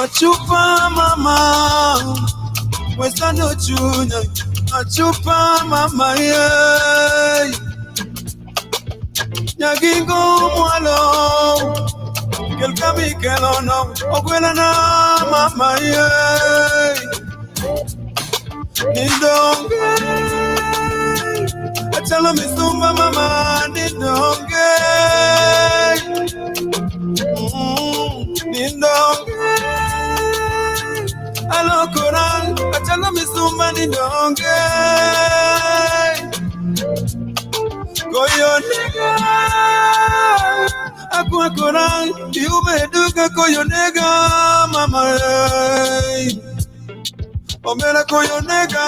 Achupa mama, westando chunya. Achupa mama yeah. Nyagingo mwalo. Kelkami kelono, okwela na mama ye. Nidonge, achala misumba mama nidonge. Nidonge, alo koral, achala misumba nidonge. Koyo nega. Akwa korai, iume duka koyo nega, mama. Omela koyo nega,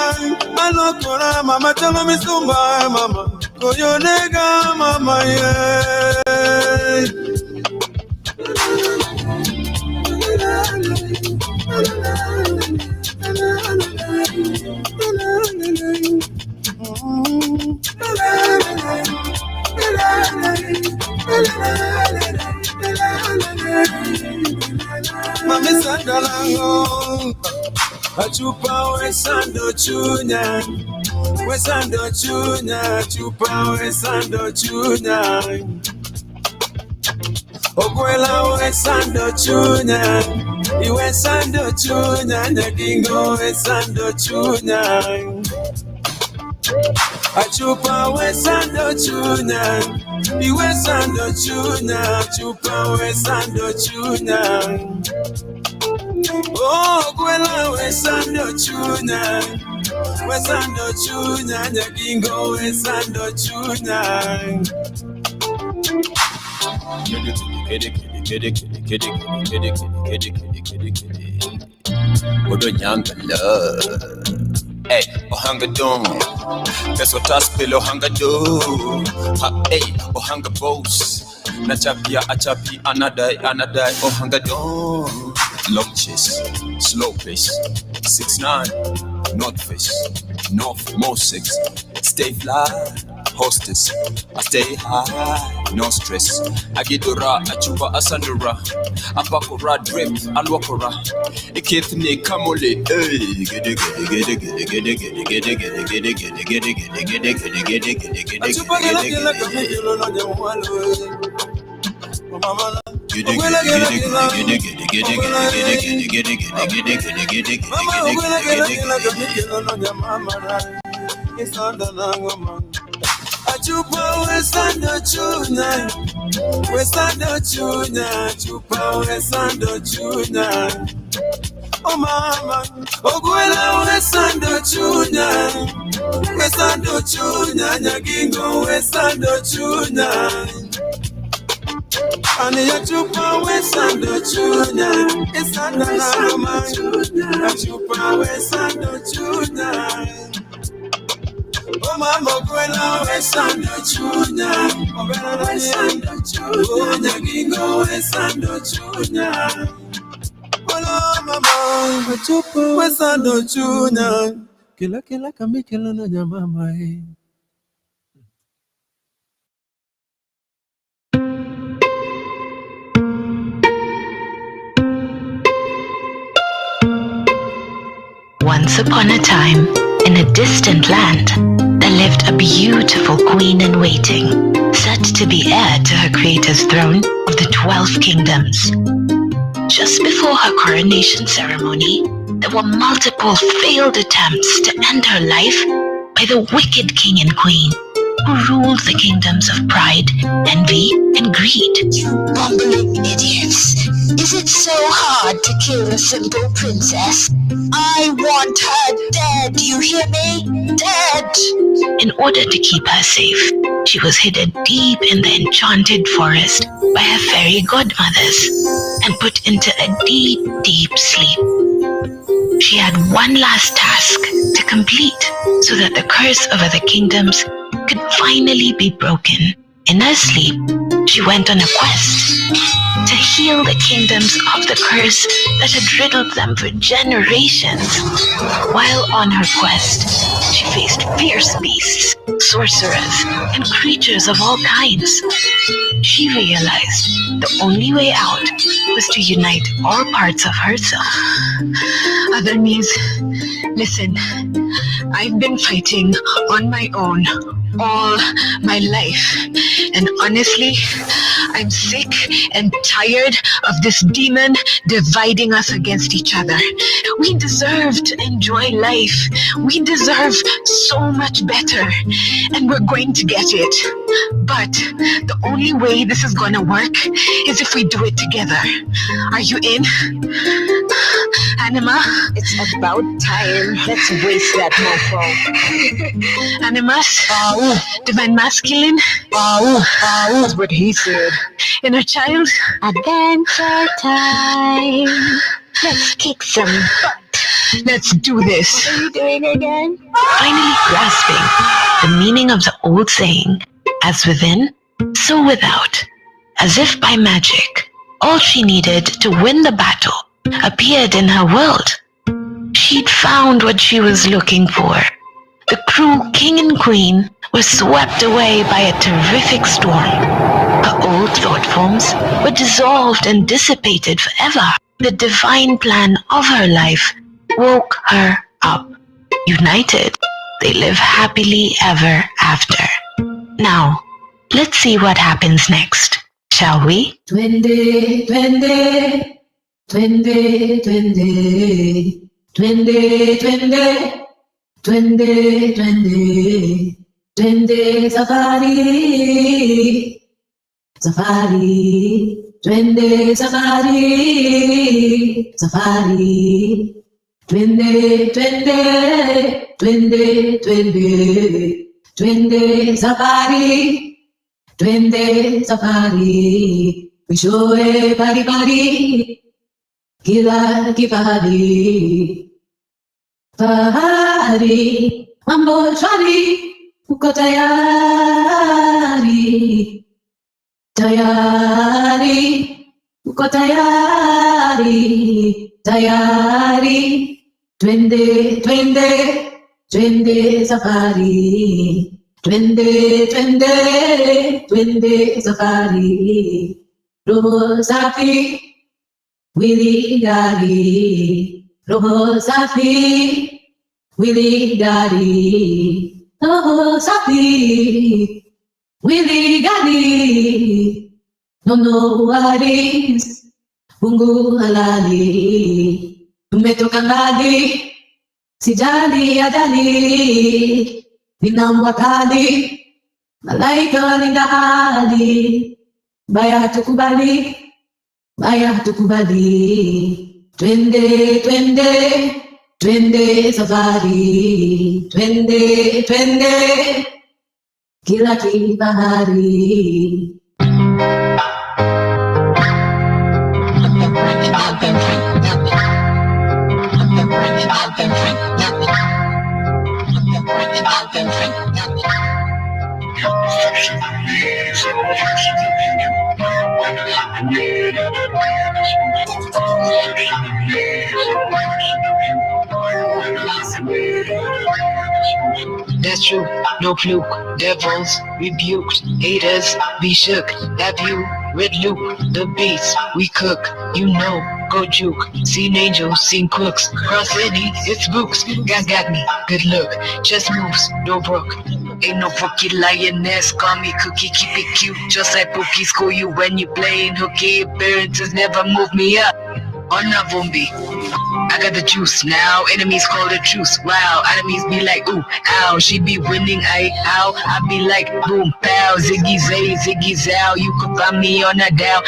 alo kora, mama telo misumba, mama. Koyo nega, mama, Mami sandalango, achupa wesando chunya, chupa wesando chunya. Okwela wesando chunya, Iwe sando chunya nyagingo we sando chunya. Achupa we sando chunya. Iwe sando chunya. Achupa we sando chunya. Oh, gwela we sando chunya. We sando chunya nyagingo we sando chunya. Odo nyanga love. Hey, ohanga dong. That's what I spill ohanga do. Ha, hey, ohanga boss. Na chapia achapi another ohanga dong. Long chase, slow pace. 6'9", north face, north more 6. Stay fly, hostess. I stay high, no stress. Agidora, achupa asandura. Apakura drip, alwakura. Ikithne kamole, hey. Gede gede gede gede gede gede gede gede gede gede gede gede gede gede gede. Achupa gela gela kamikilo no jamwalo. Mama. Gede gede gede gede gede gede gede gede gede gede gede gede. Mama gela gela gela kamikilo no jamama. Isanda nangoma. Achupa we sando chunya. We sando chunya. Achupa we sando chunya. Oh mama, ogwela we sando chunya. We sando chunya, nyagingo we sando chunya. Ani achupa we sando chunya. Isanda nangoma. Achupa we sando chunya. Oh mama, gwela we sando chunya. Ogwela we sando chunya. Nyagingo we sando chunya. Hola mama, achupa we sando chunya. Kila kila kamikilo no nyamama eh. Once upon a time, in a distant land, there lived a beautiful queen in waiting, set to be heir to her creator's throne of the 12 kingdoms. Just before her coronation ceremony, there were multiple failed attempts to end her life by the wicked king and queen, who ruled the kingdoms of pride, envy, and greed. You bumbling idiots! Is it so hard to kill a simple princess? I want her dead, you hear me? Dead! In order to keep her safe, she was hidden deep in the enchanted forest by her fairy godmothers and put into a deep, deep sleep. She had one last task to complete so that the curse over the kingdoms could finally be broken. In her sleep, she went on a quest to heal the kingdoms of the curse that had riddled them for generations. While on her quest, she faced fierce beasts, sorcerers, and creatures of all kinds. She realized the only way out was to unite all parts of herself. Other knees, listen, I've been fighting on my own all my life, and honestly, I'm sick and tired of this demon dividing us against each other. We deserve to enjoy life. We deserve so much better, and we're going to get it. But the only way this is gonna work is if we do it together. Are you in? Anima? It's about time. Let's waste that mofo. Animus? Divine masculine? That's what he said. Inner child? Adventure time. Let's kick some butt. Let's do this. What are you doing again? Finally grasping the meaning of the old saying, as within, so without. As if by magic, all she needed to win the battle appeared in her world. She'd found what she was looking for. The cruel king and queen were swept away by a terrific storm. Her old thought forms were dissolved and dissipated forever. The divine plan of her life woke her up. United, they live happily ever after. Now, let's see what happens next, shall we? Duende, duende, Twende, twende, twende, twende, twende, twende, twende safari, safari, twende safari, safari, twende, twende, twende, twende, twende safari, twende safari, mishoe pari pari, kila kifahari, fahari, mambo shwari, uko tayari, tayari, uko tayari, tayari, twende, twende, twende safari, twende, twende, twende safari, roho safi, wili gari, roho safi, wili gari, roho safi, wili gari, no worries, Mungu halali, tumetoka mbali, sijali ajali, nina mwakali, malaika linda hali, baya hatukubali, baya hatukubali, twende, twende, twende safari, twende, twende, kila kifahari. That's true, no fluke. Devils rebuked, haters be shook. Have you read Luke? The beats we cook, you know, go juke. Seen angels, seen crooks. Cross any, it's books. Got me, good look. Chest moves, no broke. Ain't no rookie lioness, call me cookie, keep it cute. Just like Pookie, school you when you playing hooky. Appearances never move me up. On a Vumbi. I got the juice now, enemies call the truce. Wow, enemies be like, ooh, ow, she be winning, ow. I be like, boom, pow, Ziggy Zay, Ziggy Zow. You could find me on a down.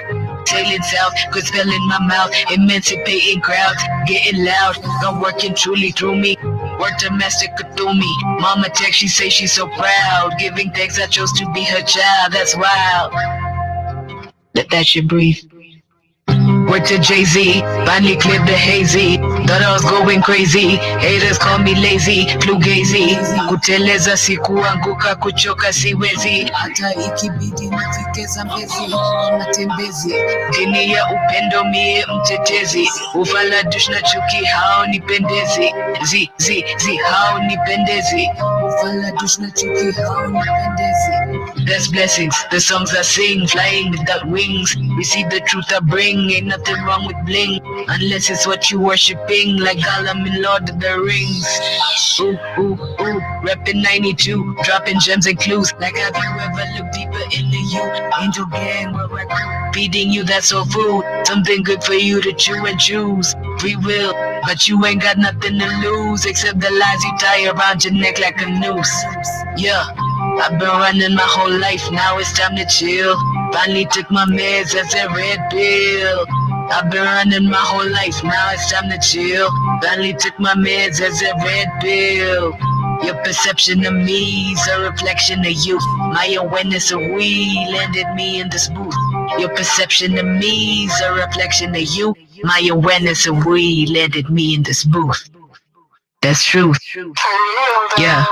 Sailing south, good spell in my mouth. Emancipating crowds, getting loud. I'm working truly through me. Work domestic through me. Mama text, she say she's so proud. Giving thanks, I chose to be her child. That's wild. Let that shit breathe. Word to Jay-Z, finally cleared the hazy. Thought I was going crazy, haters call me lazy, flugazy. Kuteleza sikuanguka, kuchoka siwezi. Hata ikibidi nifike Zambezi, matembezi. Dini ya upendo mie mtetezi. Ufala dush na chuki hao nipendezi. Zi hao nipendezi. Ufala dush na chuki hao nipendezi. There's blessings, the songs I sing, flying without wings. Receive the truth I bring, ain't nothing wrong with bling, unless it's what you worshipping, like Gollum in Lord of the Rings. Ooh, reppin' 92, dropping gems and clues. Like have you ever looked deeper into you? Angel gang, where I grew, feeding you that soul food, something good for you to chew and choose. Free will, but you ain't got nothing to lose, except the lies you tie around your neck like a noose. Yeah, I've been running my whole life, now it's time to chill. Finally took my meds as a red pill. I've been running my whole life, now it's time to chill. Finally took my meds as a red pill. Your perception of me is a reflection of you. My awareness of we landed me in this booth. Your perception of me is a reflection of you. My awareness of we landed me in this booth. That's truth. Yeah.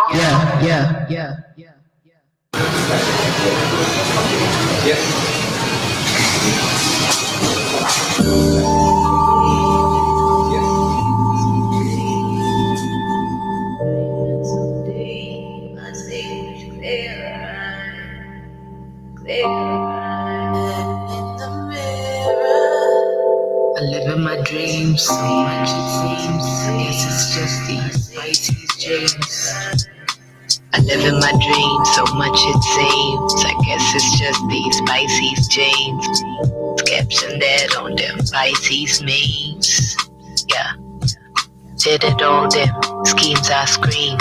I live in my dreams, so much it seems. Yes, it's just these Pisces dreams. I live in my dreams, so much it seems. I guess it's just these Pisces dreams. Caption that on them Pisces memes. Yeah. Did it all them schemes I scream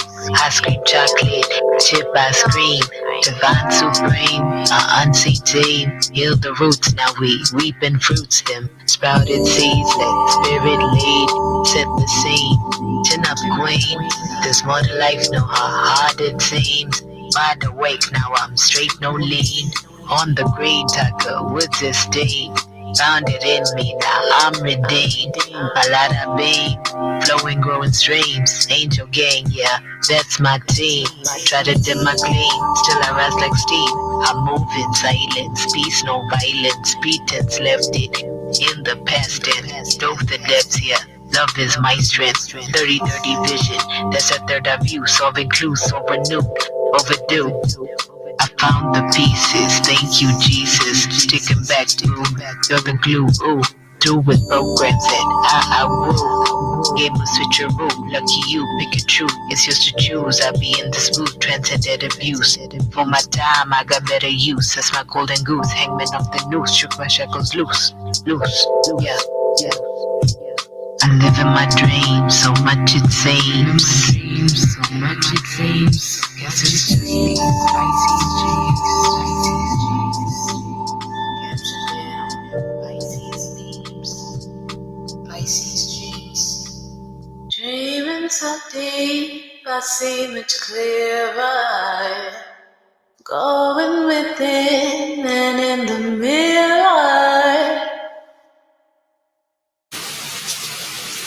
chocolate, chip I scream, divine supreme, our unseen team, heal the roots, now we reaping fruits, them sprouted seeds, let spirit lead, set the scene, chin up queen, there's more to life, know how hard it seems, wide awake, now I'm straight, no lean, on the green, Tucker, woods esteem. Found it in me, now I'm redeemed. Palada beam, flowing, growing streams. Angel gang, yeah, that's my team. Try to dim my gleam, still I rise like steam. I move in silence, peace, no violence. Pretense left it in the past tense. Dove the depths, yeah. Love is my strength. 30-30 vision, that's a third of view. Solving clues, so renewed, overdue. I found the pieces, thank you Jesus. Sticking back to you're the glue, ooh. Do with programs that I woo. Game of switcheroo, lucky you, pick a true. It's yours to choose, I be in this mood, transcended abuse. For my time, I got better use. That's my golden goose, hangman off the noose. Shook my shackles loose, yeah. I live in my dreams, so much it seems. Guess it's just these Pisces dreams. Dreaming so deep, I see much clearer. Going within and in the mirror.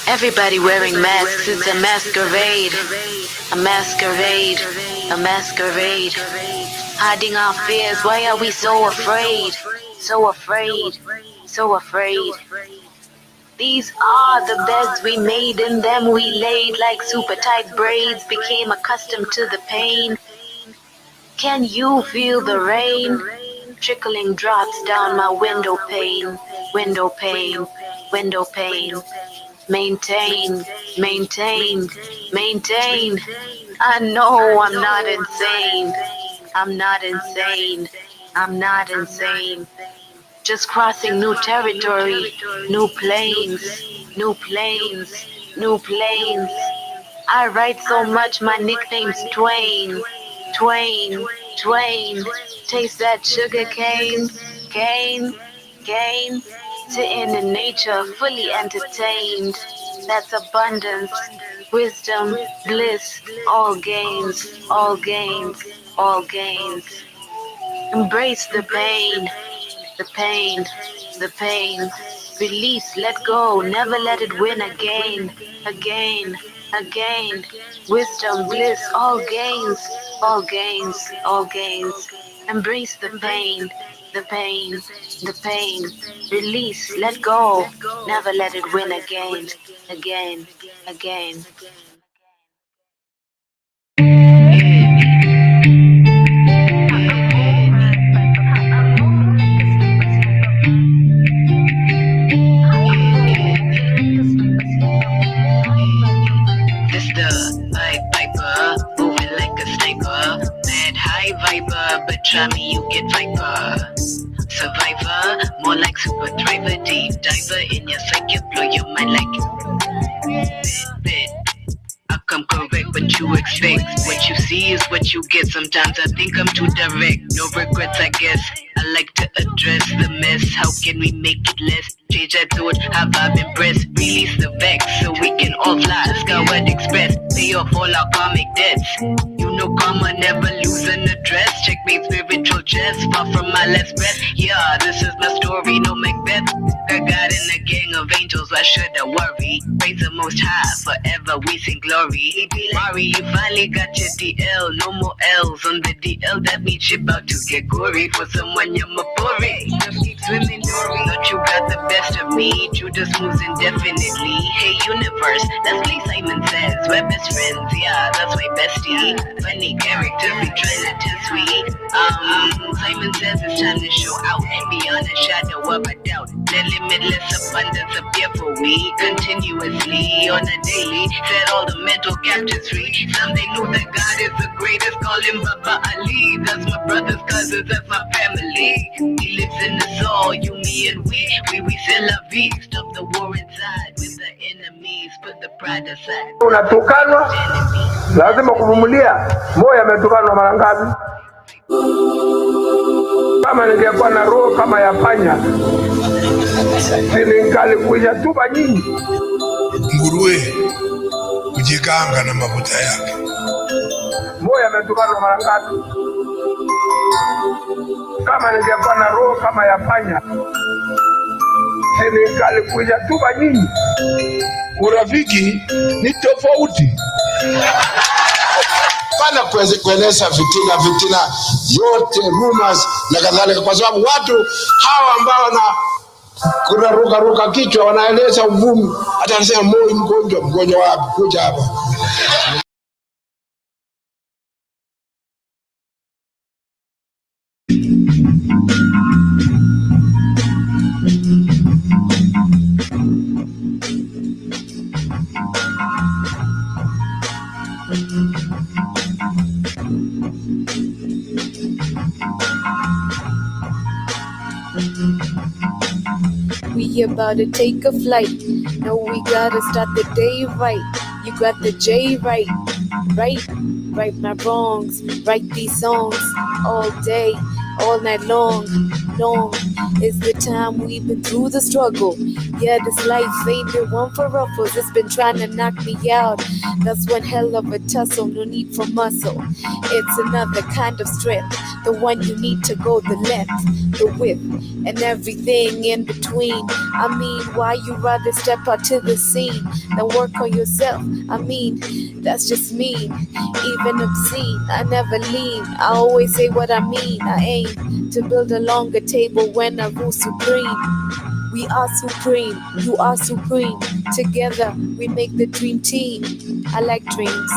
Everybody wearing masks, it's a masquerade. A masquerade, a masquerade. Hiding our fears, why are we so afraid? So afraid, so afraid. These are the beds we made, in them we laid like super tight braids, became accustomed to the pain. Can you feel the rain? Trickling drops down my window pane, window pane, window pane. Maintain, maintain, maintain. I know I'm not insane. I'm not insane. I'm not insane. Just crossing new territory, new planes, new planes, new planes. I write so much, my nickname's Twain. Twain, Twain. Taste that sugar cane, cane, cane. Sitting in nature, fully entertained. That's abundance, wisdom, bliss, all gains, all gains, all gains. Embrace the pain, the pain, the pain. Release, let go, never let it win again, again, again. Wisdom, bliss, all gains, all gains, all gains. Embrace the pain, the pain, the pain. Release, let go, never let it win again, again, again. It's the Pied Piper, moving like a sniper. Mad high viper, but try me, you get viper. Survivor, more like super thriver, deep diver in your psyche, blow your mind like bit. I come correct what you expect. What you see is what you get. Sometimes I think I'm too direct. No regrets, I guess. I like to address the mess. How can we make it less? Change that thought, have I been pressed? Release the vex so we can all fly. Skyward Express, pay off all our karmic debts. You know karma never lose an address. Checkmate spiritual chess, far from my last breath. Yeah, this is my story, no Macbeth. I got in a gang of angels, why should I worry? Praise the Most High, forever we sing glory. Mari, you finally got your DL, no more L's on the DL. That means you're about to get gory. For someone you're my boring. Just keep swimming, Dory. Thought you got the best of me. Judas moves indefinitely. Hey universe, that's Lee Simon says. We're best friends, yeah, that's my bestie. Funny character, we trying to test we. Simon says it's time to show out beyond a shadow of a doubt. Let limitless abundance appear for we continuously on a daily. Set all the mental captives free. Someday knew that God is the greatest. Call him Baba Ali. That's my brothers, cousins, that's my family. He lives in the soul. all, you, me, and we c'est la vie. Stop the war inside with the enemies, put the pride aside. Unatukanwa, lazima kuvumilia. Moyo ametukanwa mara ngapi? Kama ningekuwa na roho kama ya panya, ningalikuja tuba nyingi. Nguruwe kujiganga na mafuta yake. Moyo ametukanwa mara ngapi? Kama ningekuwa na roho kama ya panya, ningalikuja tuba nyingi. Urafiki ni tofauti. Pana kueneza fitina yote, rumors na kadhalika, kwa sababu watu hawa ambao kuna ruka kichwa wanaeleza uvumi. Hata anasema Moi mgonjwa wapi, kuja hapa. We about to take a flight. No, we gotta start the day right. You got the J right. Right my wrongs. Write these songs all day, all night long. Long is the time we've been through the struggle. Yeah, this life ain't been one for ruffles. It's been trying to knock me out. That's one hell of a tussle. No need for muscle. It's another kind of strength. The one you need to go the length, the width, and everything in between. I mean, why you rather step out to the scene than work on yourself? I mean, that's just mean, even obscene. I never lean, I always say what I mean. I aim to build a longer table when I rule supreme. We are supreme, you are supreme. Together we make the dream team. I like dreams,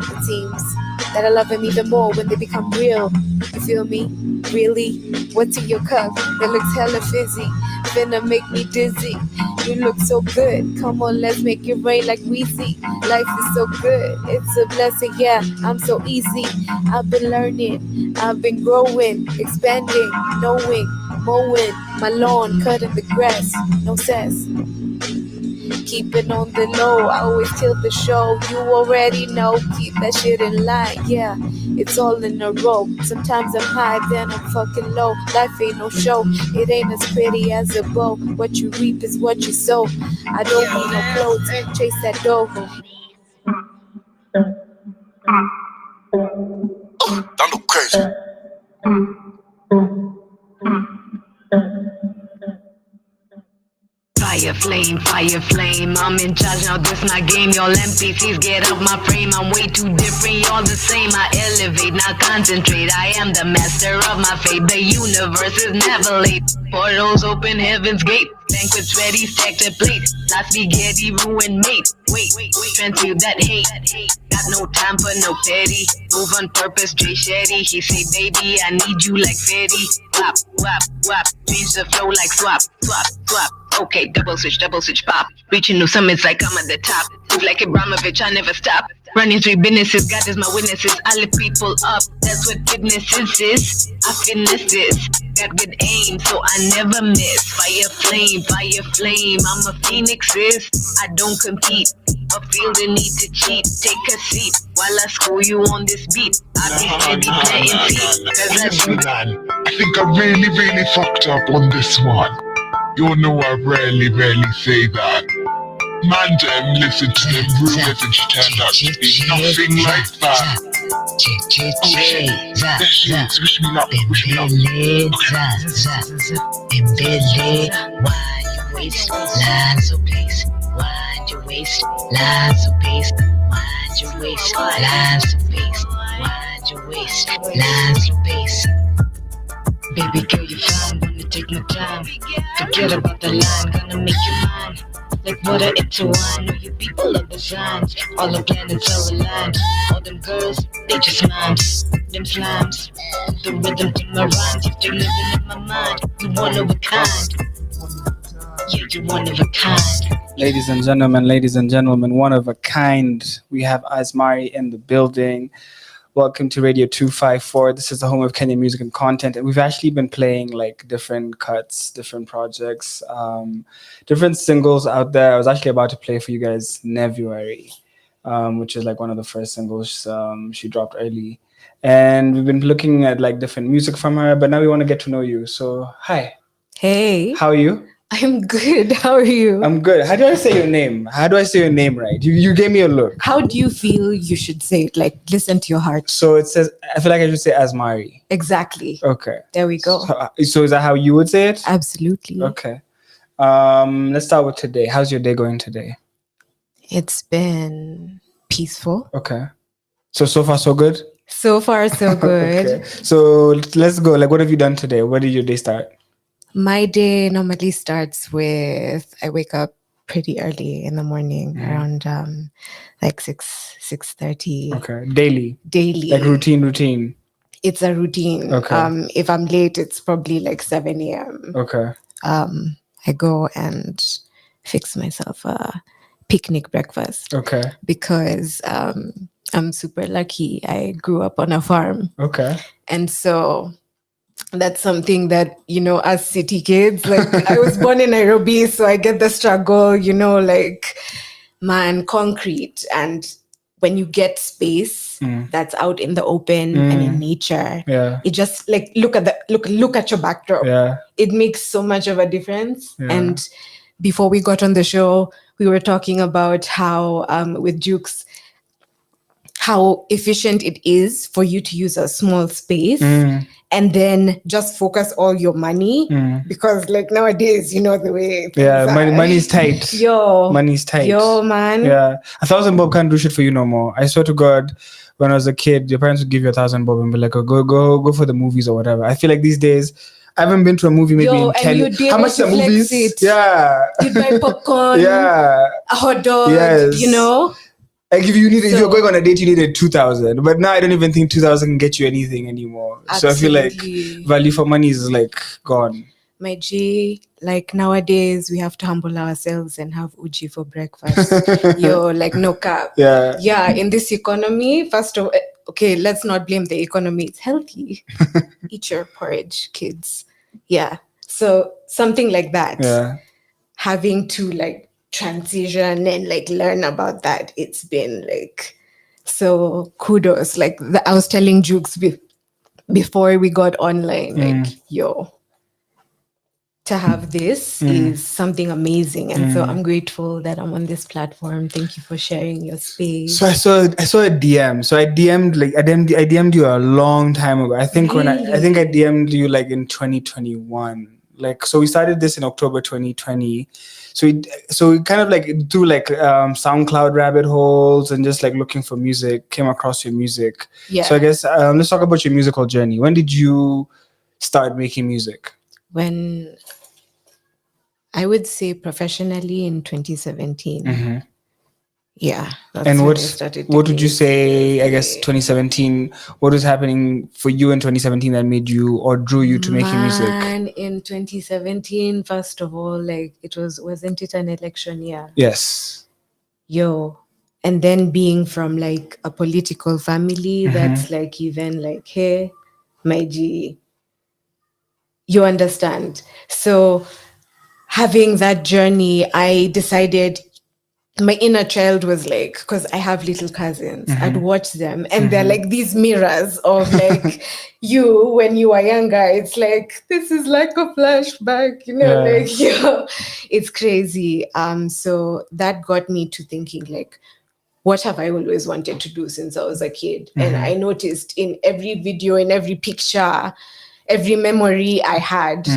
it seems that I love them even more when they become real. You feel me? Really? What's in your cup that looks hella fizzy? Finna make me dizzy. You look so good. Come on, let's make it rain like we see. Life is so good. It's a blessing, yeah. I'm so easy. I've been learning. I've been growing, expanding, knowing, mowing my lawn, cutting the grass. No sass. Keep it on the low, I always kill the show. You already know, keep that shit in line. Yeah, it's all in a row. Sometimes I'm high, then I'm fucking low. Life ain't no show, it ain't as pretty as a bow. What you reap is what you sow. I don't need no clothes, chase that dough. Don't look crazy. Fire flame, I'm in charge now, this my game. Y'all NPCs get out my frame, I'm way too different, y'all the same. I elevate, now concentrate, I am the master of my fate. The universe is never late, portals open, heaven's gate. Banquets ready, stacked a plate, last spaghetti, ruin mate. Wait, transmute that hate. Got no time for no petty. Move on purpose, Jay Shetty. He say, baby, I need you like Fetty. Wap, wap, wap. Change the flow like swap, swap, swap. Okay, double switch, pop. Reaching new summits like I'm at the top. Move like Abramovich, I never stop. Running 3 businesses, God is my witnesses. I lift people up, that's what fitness is. I finesse this, got good aim, so I never miss. Fire flame, I'm a phoenix, sis. I don't compete, or feel the need to cheat. Take a seat, while I school you on this beat. I'll be steady planting seeds. Man, I think I really fucked up on this one. You know I rarely say that. Man, them listen to them rumors and she turned out to be nothing like that. Okay, let's wish me luck. Why you waste lines of pace? Why'd you waste lines of pace? Why'd you waste lines of pace? Why'd you waste lines of pace? Baby girl, you're fine, wanna take my time. Forget about the line, gonna make you mine. Like water into wine, know you people of the signs. All the planets are aligned. All them girls, they just mimes. Them slimes, the rhythm to my rhymes. If they're living in my mind, you one of a kind. Yeah, you one of a kind. Ladies and gentlemen, one of a kind. We have Asmari in the building. Welcome to Radio 254. This is the home of Kenyan music and content. And we've actually been playing like different cuts, different projects, different singles out there. I was actually about to play for you guys Nevuary, which is like one of the first singles she dropped early. And we've been looking at like different music from her, but now we want to get to know you. So, hi. Hey. How are you? I'm good. How are you? I'm good. How do I say your name? How do I say your name right? You gave me a look. How do you feel you should say it? Like, listen to your heart. So it says, I feel like I should say Asmari. Exactly. Okay. There we go. So is that how you would say it? Absolutely. Okay. Let's start with today. How's your day going today? It's been peaceful. Okay. So far, so good? So far, so good. Okay. So let's go. Like, what have you done today? Where did your day start? My day normally starts with, I wake up pretty early in the morning, around like 6:30. Okay. Daily? Daily. Like routine? It's a routine. Okay. If I'm late, it's probably like 7 a.m. Okay. I go and fix myself a picnic breakfast. Okay. Because I'm super lucky. I grew up on a farm. Okay. And so that's something that, you know, as city kids, like I was born in Nairobi, so I get the struggle, you know, like, man, concrete. And when you get space that's out in the open and in nature, it just like look at your backdrop. Yeah. It makes so much of a difference. Yeah. And before we got on the show, we were talking about how with Jukes, how efficient it is for you to use a small space and then just focus all your money because like nowadays, you know, the way money's tight. Money's tight. Man. Yeah. 1,000 bob can't do shit for you no more. I swear to God, when I was a kid, your parents would give you 1,000 bob and be like, oh, go for the movies or whatever. I feel like these days, I haven't been to a movie maybe in 10 years. How much the movies? Yeah. You'd buy popcorn. Yeah. A hot dog. Yes. You know? Like if you're going on a date, you needed 2,000. But now I don't even think 2,000 can get you anything anymore. Absolutely. So I feel like value for money is like gone. My G, like nowadays we have to humble ourselves and have uji for breakfast. Like no cap. Yeah. Yeah, in this economy, first of all, okay, let's not blame the economy. It's healthy. Eat your porridge, kids. Yeah. So something like that. Yeah. Having to like transition and like learn about that, it's been like, so kudos. Like I was telling Jukes before we got online, like, to have this is something amazing. And so I'm grateful that I'm on this platform. Thank you for sharing your space. So I saw a DM. So I DM'd you a long time ago. I think I DM'd you like in 2021. Like, so we started this in October 2020. So we kind of like through like SoundCloud rabbit holes and just like looking for music, came across your music. Yeah. So I guess let's talk about your musical journey. When did you start making music? When I would say professionally in 2017. Yeah. And what would you say, I guess, 2017, what was happening for you in 2017 that made you or drew you to making music? And in 2017, first of all, like wasn't it an election year? Yes. And then being from like a political family, that's like even like, hey, my G, you understand. So having that journey, I decided my inner child was like, because I have little cousins, I'd watch them and they're like these mirrors of like you when you were younger. It's like, this is like a flashback, you know, like, it's crazy. So that got me to thinking like, what have I always wanted to do since I was a kid? And I noticed in every video, in every picture, every memory I had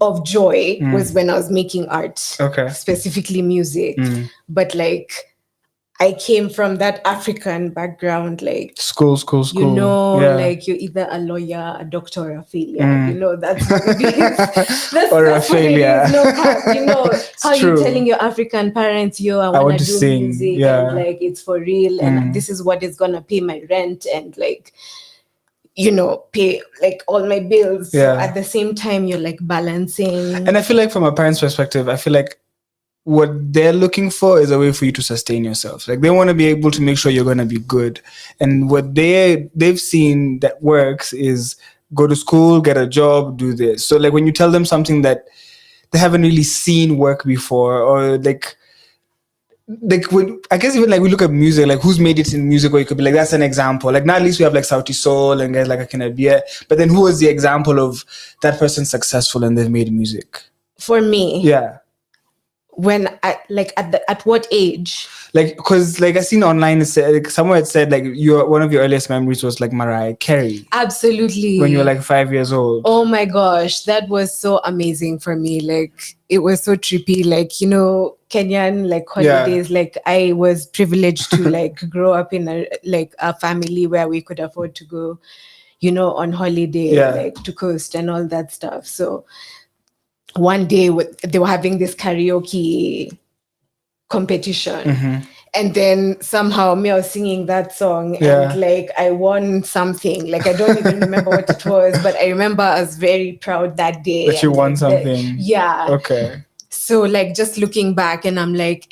of joy was when I was making art, specifically music. But like, I came from that African background, like school. You know, like you're either a lawyer, a doctor, or a failure. You know, that's what it is. A failure. No cap, you know, how you're telling your African parents, I want to do sing. music, and like it's for real, and this is what is gonna pay my rent, and like, you know, pay like all my bills. So at the same time, you're like balancing. And I feel like from a parent's perspective, I feel like what they're looking for is a way for you to sustain yourself. Like they want to be able to make sure you're going to be good. And what they've seen that works is go to school, get a job, do this. So like when you tell them something that they haven't really seen work before, or like when I guess even like we look at music, like who's made it in music, or you could be like, that's an example. Like now at least we have like Sauti Soul and guys like Akinabia, but then who was the example of that person successful and they've made music? For me, Yeah. When at what age? Like, because like I seen online, it said, like, somewhere it said like one of your earliest memories was like Mariah Carey. Absolutely. When you were like 5 years old. Oh my gosh, that was so amazing for me. Like it was so trippy. Like, you know, Kenyan like holidays. Like I was privileged to like grow up in a family where we could afford to go, you know, on holiday, like to coast and all that stuff. So one day they were having this karaoke competition, and then somehow I was singing that song, and like I won something. Like I don't even remember what it was, but I remember I was very proud that day that you won like, something. Okay. So like just looking back, and I'm like,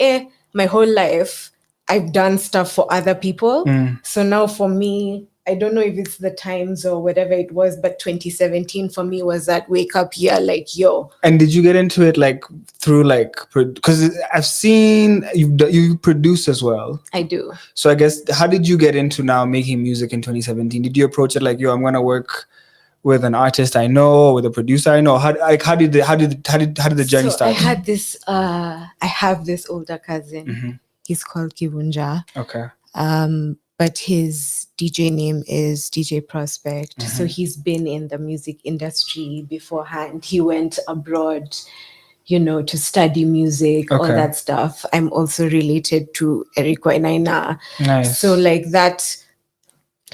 my whole life I've done stuff for other people. So now for me, I don't know if it's the times or whatever it was, but 2017 for me was that wake up year, like, yo. And did you get into it like through like, because I've seen you produce as well. I do. So I guess, how did you get into now making music in 2017? Did you approach it like, yo, I'm going to work with an artist I know, with a producer I know? How did the journey start? I have this older cousin. He's called Kivunja. Okay. But his DJ name is DJ Prospect. So he's been in the music industry beforehand. He went abroad, you know, to study music, all that stuff. I'm also related to Eric Wainaina. Nice. So like that,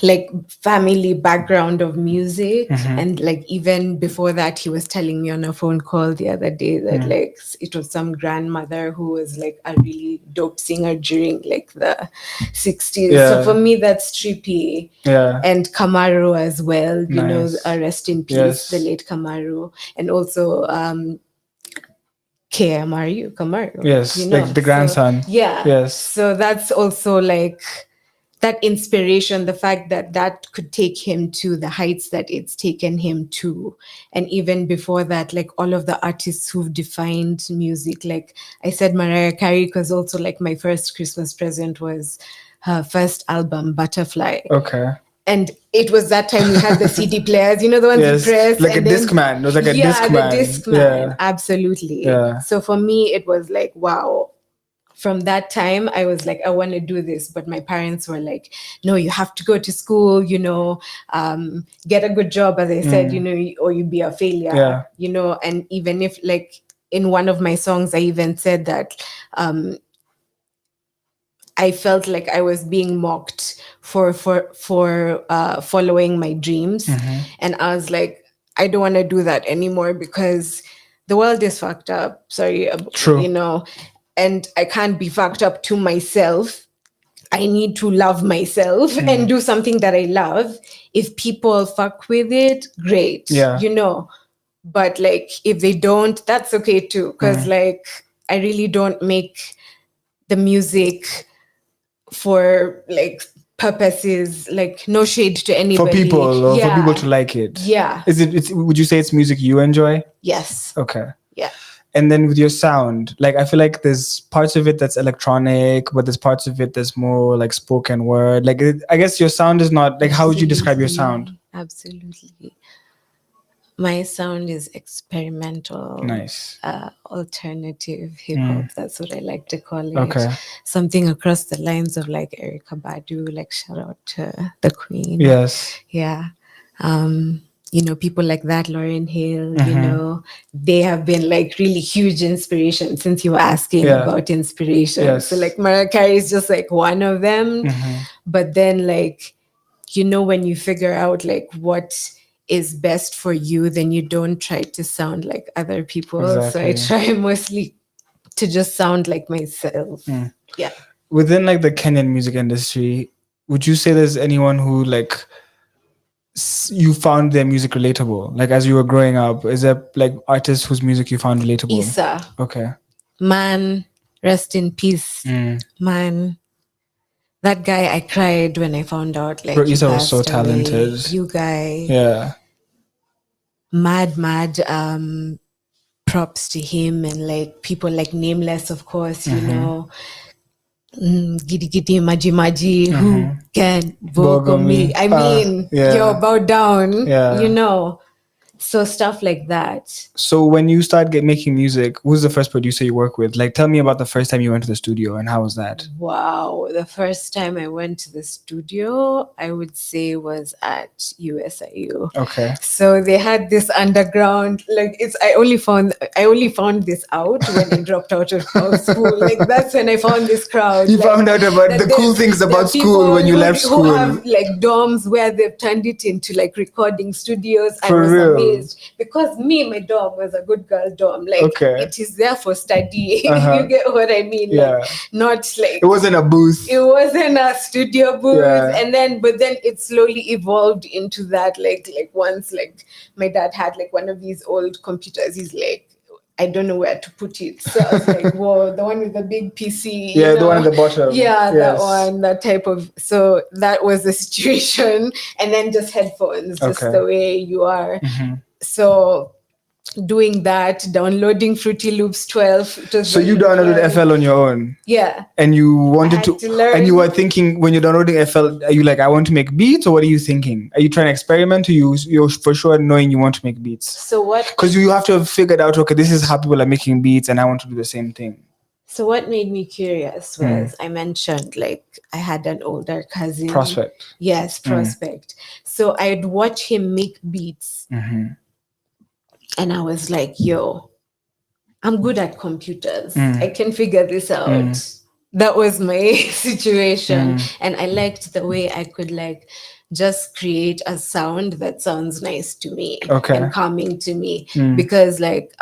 like family background of music, and like even before that, he was telling me on a phone call the other day that like it was some grandmother who was like a really dope singer during like the 60s. So for me, that's trippy. And Kamaru as well, you know, rest in peace, the late Kamaru, and also Kamaru. Yes, you know? like the grandson. So, yes. So that's also like that inspiration, the fact that could take him to the heights that it's taken him to. And even before that, like all of the artists who've defined music, like I said, Mariah Carey, because also like my first Christmas present was her first album, Butterfly. Okay. And it was that time we had the CD players, you know, the ones you press. Like a Discman. It was like a Discman. Yeah, the Discman. Absolutely. Yeah. So for me, it was like, wow. From that time, I was like, I want to do this. But my parents were like, no, you have to go to school, you know, get a good job, as I said, you know, or you be a failure, you know. And even if like in one of my songs, I even said that I felt like I was being mocked for following my dreams. And I was like, I don't want to do that anymore because the world is fucked up. Sorry, True. You know, and I can't be fucked up to myself. I need to love myself and do something that I love. If people fuck with it, great, you know. But like, if they don't, that's okay too. Because like, I really don't make the music for like purposes, like no shade to anybody. For people, or for people to like it. Yeah. Would you say it's music you enjoy? Yes. Okay. Yeah. And then with your sound, like I feel like there's parts of it that's electronic, but there's parts of it that's more like spoken word. Like I guess your sound is not like, how would you describe your sound? Absolutely. My sound is experimental. Nice. Alternative hip hop. That's what I like to call it. Okay. Something across the lines of like Erykah Badu, like shout out to the Queen. Yes. Yeah. You know, people like that, Lauryn Hill, you know, they have been like really huge inspiration since you were asking about inspiration. Yes. So like Mariah Carey is just like one of them. But then like, you know, when you figure out like what is best for you, then you don't try to sound like other people. Exactly. So I try mostly to just sound like myself. Yeah. Within like the Kenyan music industry, would you say there's anyone who like you found their music relatable? Like as you were growing up, is there like artists whose music you found relatable? Issa. Okay. Man, Rest in peace, man. That guy, I cried when I found out like Bro, he Issa was so passed away. talented. You guy, Yeah. mad. Props to him and like people like Nameless, of course. You know, Giddy Giddy Maji Maji, who can vocal me? I mean, yo, bow down. Yeah. You know. So stuff like that. So when you start making music, who's the first producer you work with? Like, tell me about the first time you went to the studio and how was that? Wow. The first time I went to the studio, I would say was at USIU. Okay. So they had this underground, like I only found this out when I dropped out of school. Like that's when I found this crowd. You found out about the cool things about school when you left school. Who have like dorms where they've turned it into like recording studios. For I was real? amazed because my dorm was a good girl dorm. Like it is there for study. You get what I mean? Yeah. Like not like it wasn't a booth. It wasn't a studio booth. Yeah. And then it slowly evolved into that. Like once like my dad had like one of these old computers. He's like, I don't know where to put it. So I was like, whoa, the one with the big PC. Yeah, the one at the bottom. Yeah, that one, that type of. So that was the situation. And then just headphones, just the way you are. So doing that, downloading Fruity Loops 12. So you downloaded FL on your own? Yeah. And you wanted to learn. And you were thinking when you're downloading FL, are you like, I want to make beats, or what are you thinking? Are you trying to experiment, or you're for sure knowing you want to make beats? So what? Because you have to have figured out, okay, this is how people are making beats and I want to do the same thing. So what made me curious was I mentioned like I had an older cousin. Prospect. Yes, Prospect. So I'd watch him make beats. And I was like, yo, I'm good at computers. I can figure this out. That was my situation. And I liked the way I could like just create a sound that sounds nice to me and calming to me. Because like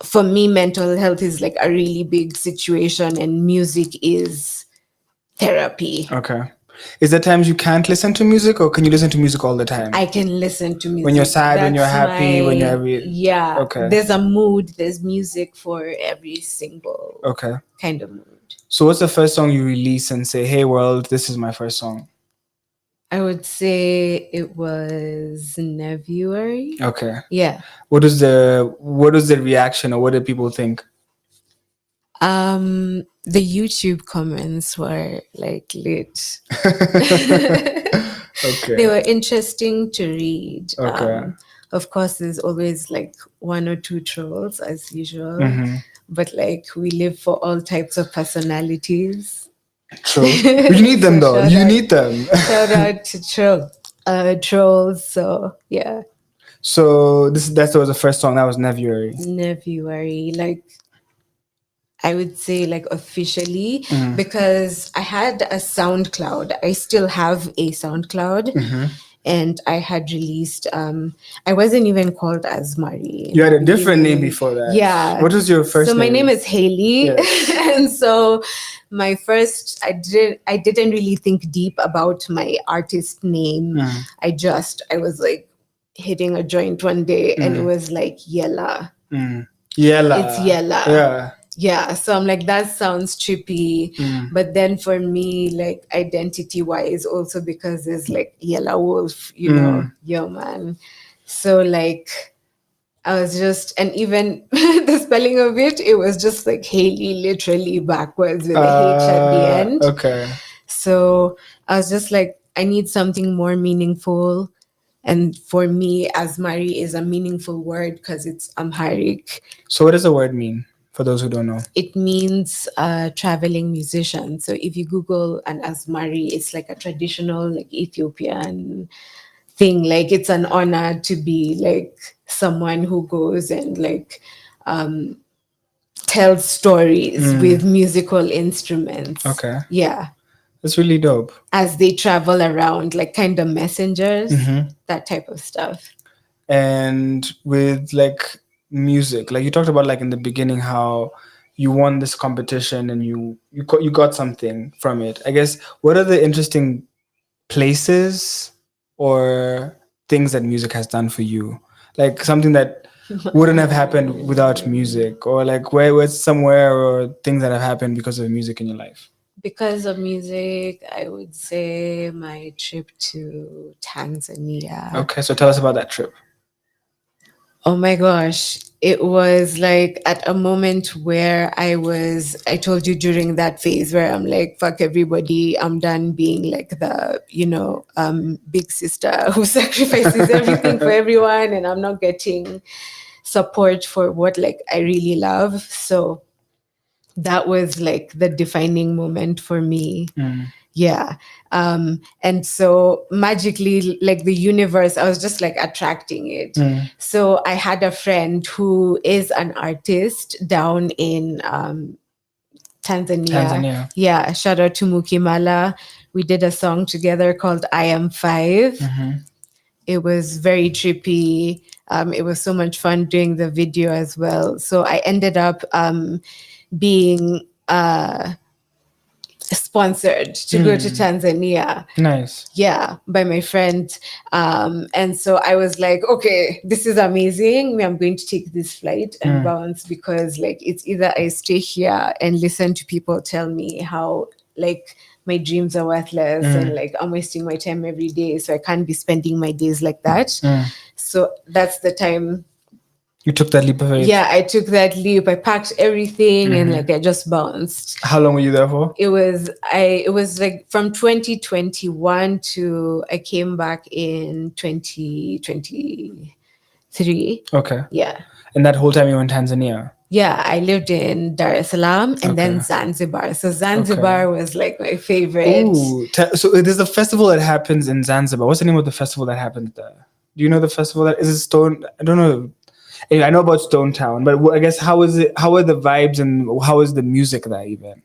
for me, mental health is like a really big situation and music is therapy. Okay. Is there times you can't listen to music, or can you listen to music all the time? I can listen to music. When you're sad, when you're happy, when you're every... Yeah. Okay. There's a mood, there's music for every single kind of mood. So what's the first song you release and say, hey world, this is my first song? I would say it was February. Okay. Yeah. What was the reaction, or what did people think? The YouTube comments were like lit. They were interesting to read. Of course, there's always like one or two trolls as usual, but like we live for all types of personalities. True. You need them though. You need them. Shout out to trolls. So yeah. So that was the first song. That was February. Like I would say like officially because I had a SoundCloud. I still have a SoundCloud. And I had released, I wasn't even called Asmari. You had a different name before that. Yeah. What was your first name? So my name is Haley. Yes. And so my first, I didn't really think deep about my artist name. I was like hitting a joint one day and it was like Yella. Yella. It's Yella. Yeah. Yeah, so I'm like, that sounds trippy. But then for me, like identity-wise, also because there's like Yellow Wolf, you know, yo man. So like, I was just, and even the spelling of it was just like Haley, literally backwards with a H at the end. Okay. So I was just like, I need something more meaningful. And for me, Asmari is a meaningful word because it's Amharic. So what does the word mean? For those who don't know, it means traveling musician. So if you Google an Asmari, it's like a traditional like Ethiopian thing. Like it's an honor to be like someone who goes and like tells stories with musical instruments. Okay. Yeah. That's really dope. As they travel around, like kind of messengers, that type of stuff. And with like music, like you talked about like in the beginning how you won this competition and you got something from it. I guess what are the interesting places or things that music has done for you? Like something that wouldn't have happened without music, or like where was somewhere or things that have happened because of music in your life? Because of music, I would say my trip to Tanzania. Okay, so tell us about that trip. Oh my gosh. It was like at a moment where I told you during that phase where I'm like, fuck everybody. I'm done being like the, big sister who sacrifices everything for everyone. And I'm not getting support for what like I really love. So that was like the defining moment for me. Yeah. And so magically, like the universe, I was just like attracting it. So I had a friend who is an artist down in Tanzania. Yeah. Shout out to Mukimala. We did a song together called I Am 5. It was very trippy. It was so much fun doing the video as well. So I ended up being sponsored to go to Tanzania. Nice. Yeah, by my friend. And so I was like, okay, this is amazing. I'm going to take this flight and bounce, because like it's either I stay here and listen to people tell me how like my dreams are worthless and like I'm wasting my time every day. So I can't be spending my days like that. So that's the time. You took that leap of faith. Yeah, I took that leap. I packed everything and like I just bounced. How long were you there for? It was like from 2021 to I came back in 2023. Okay. Yeah. And that whole time you were in Tanzania? Yeah, I lived in Dar es Salaam and then Zanzibar. So Zanzibar was like my favorite. Ooh, so there's a festival that happens in Zanzibar. What's the name of the festival that happens there? Do you know the festival that is it Stone? I don't know. I know about Stone Town, but I guess how is it? How are the vibes and how is the music there even?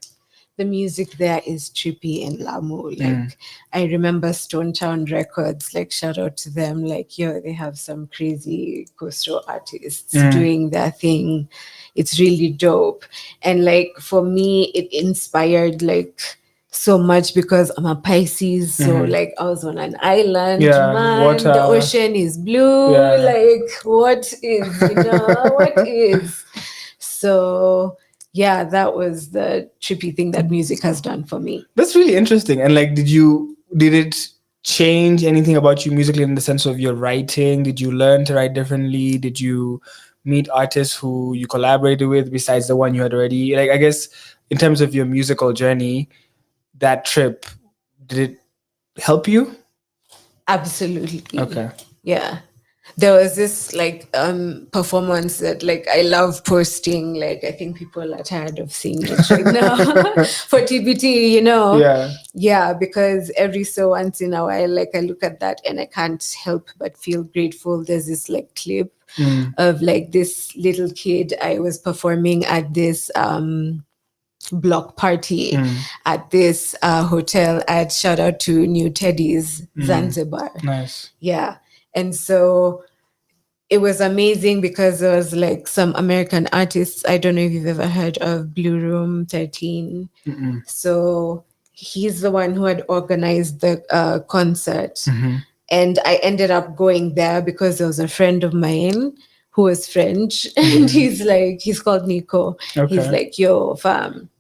The music there is trippy in Lamu. Like I remember Stone Town Records, like shout out to them. Like, yo, they have some crazy coastal artists doing their thing. It's really dope. And like for me, it inspired like so much because I'm a Pisces. So like I was on an island, man. Water. The ocean is blue. Like what is, what is? So yeah, that was the trippy thing that music has done for me. That's really interesting. And like, did it change anything about you musically in the sense of your writing? Did you learn to write differently? Did you meet artists who you collaborated with besides the one you had already? Like, I guess in terms of your musical journey, that trip, did it help you? Absolutely. Okay. Yeah. There was this like performance that like I love posting. Like I think people are tired of seeing it right now for TBT, Yeah, because every so once in a while, like I look at that and I can't help but feel grateful. There's this like clip of like this little kid. I was performing at this block party at this hotel at shout out to New Teddy's Zanzibar. Nice. Yeah. And so it was amazing because there was like some American artists. I don't know if you've ever heard of Blue Room 13. So he's the one who had organized the concert. And I ended up going there because there was a friend of mine who was French. And he's called Nico. Okay. He's like, yo, fam,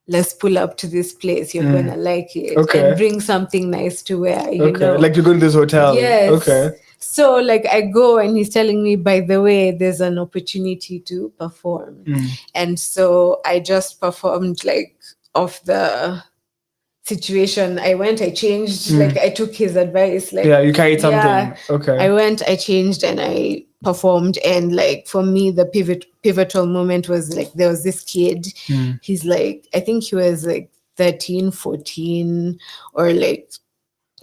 let's pull up to this place. You're gonna like it. Okay. And bring something nice to wear, you know. Like you're going to this hotel. Yes. Okay. So like I go and he's telling me, by the way, there's an opportunity to perform. And so I just performed like off the situation. I went, I changed, like I took his advice. Like, yeah, you carried something. Okay. I went, I changed and I performed. And like for me, the pivotal moment was like there was this kid. He's like, I think he was like 13, 14 or like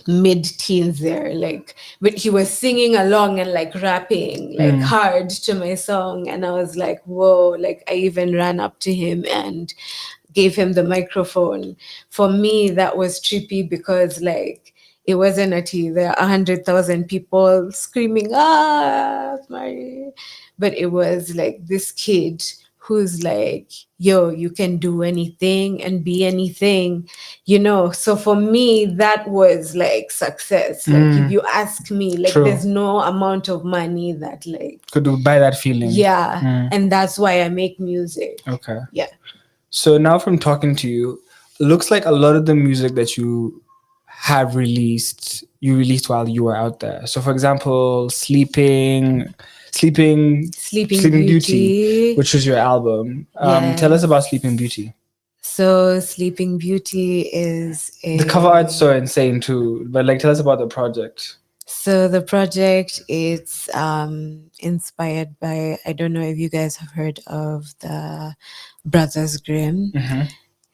mid-teens there, like, but he was singing along and like rapping like hard to my song, and I was like, whoa. Like I even ran up to him and gave him the microphone. For me, that was trippy because like it wasn't there are 100,000 people screaming, Mary, but it was like this kid who's like, yo, you can do anything and be anything, you know. So for me, that was like success. Like if you ask me, like True. there's no amount of money that like could buy that feeling. Yeah. And that's why I make music. Okay. Yeah. So now from talking to you, looks like a lot of the music that you have released, you released while you were out there. So for example, Sleeping Beauty, which was your album. Tell us about Sleeping Beauty. So Sleeping Beauty is The cover art's so insane too, but like tell us about the project. So the project, it's inspired by, I don't know if you guys have heard of the Brothers Grimm,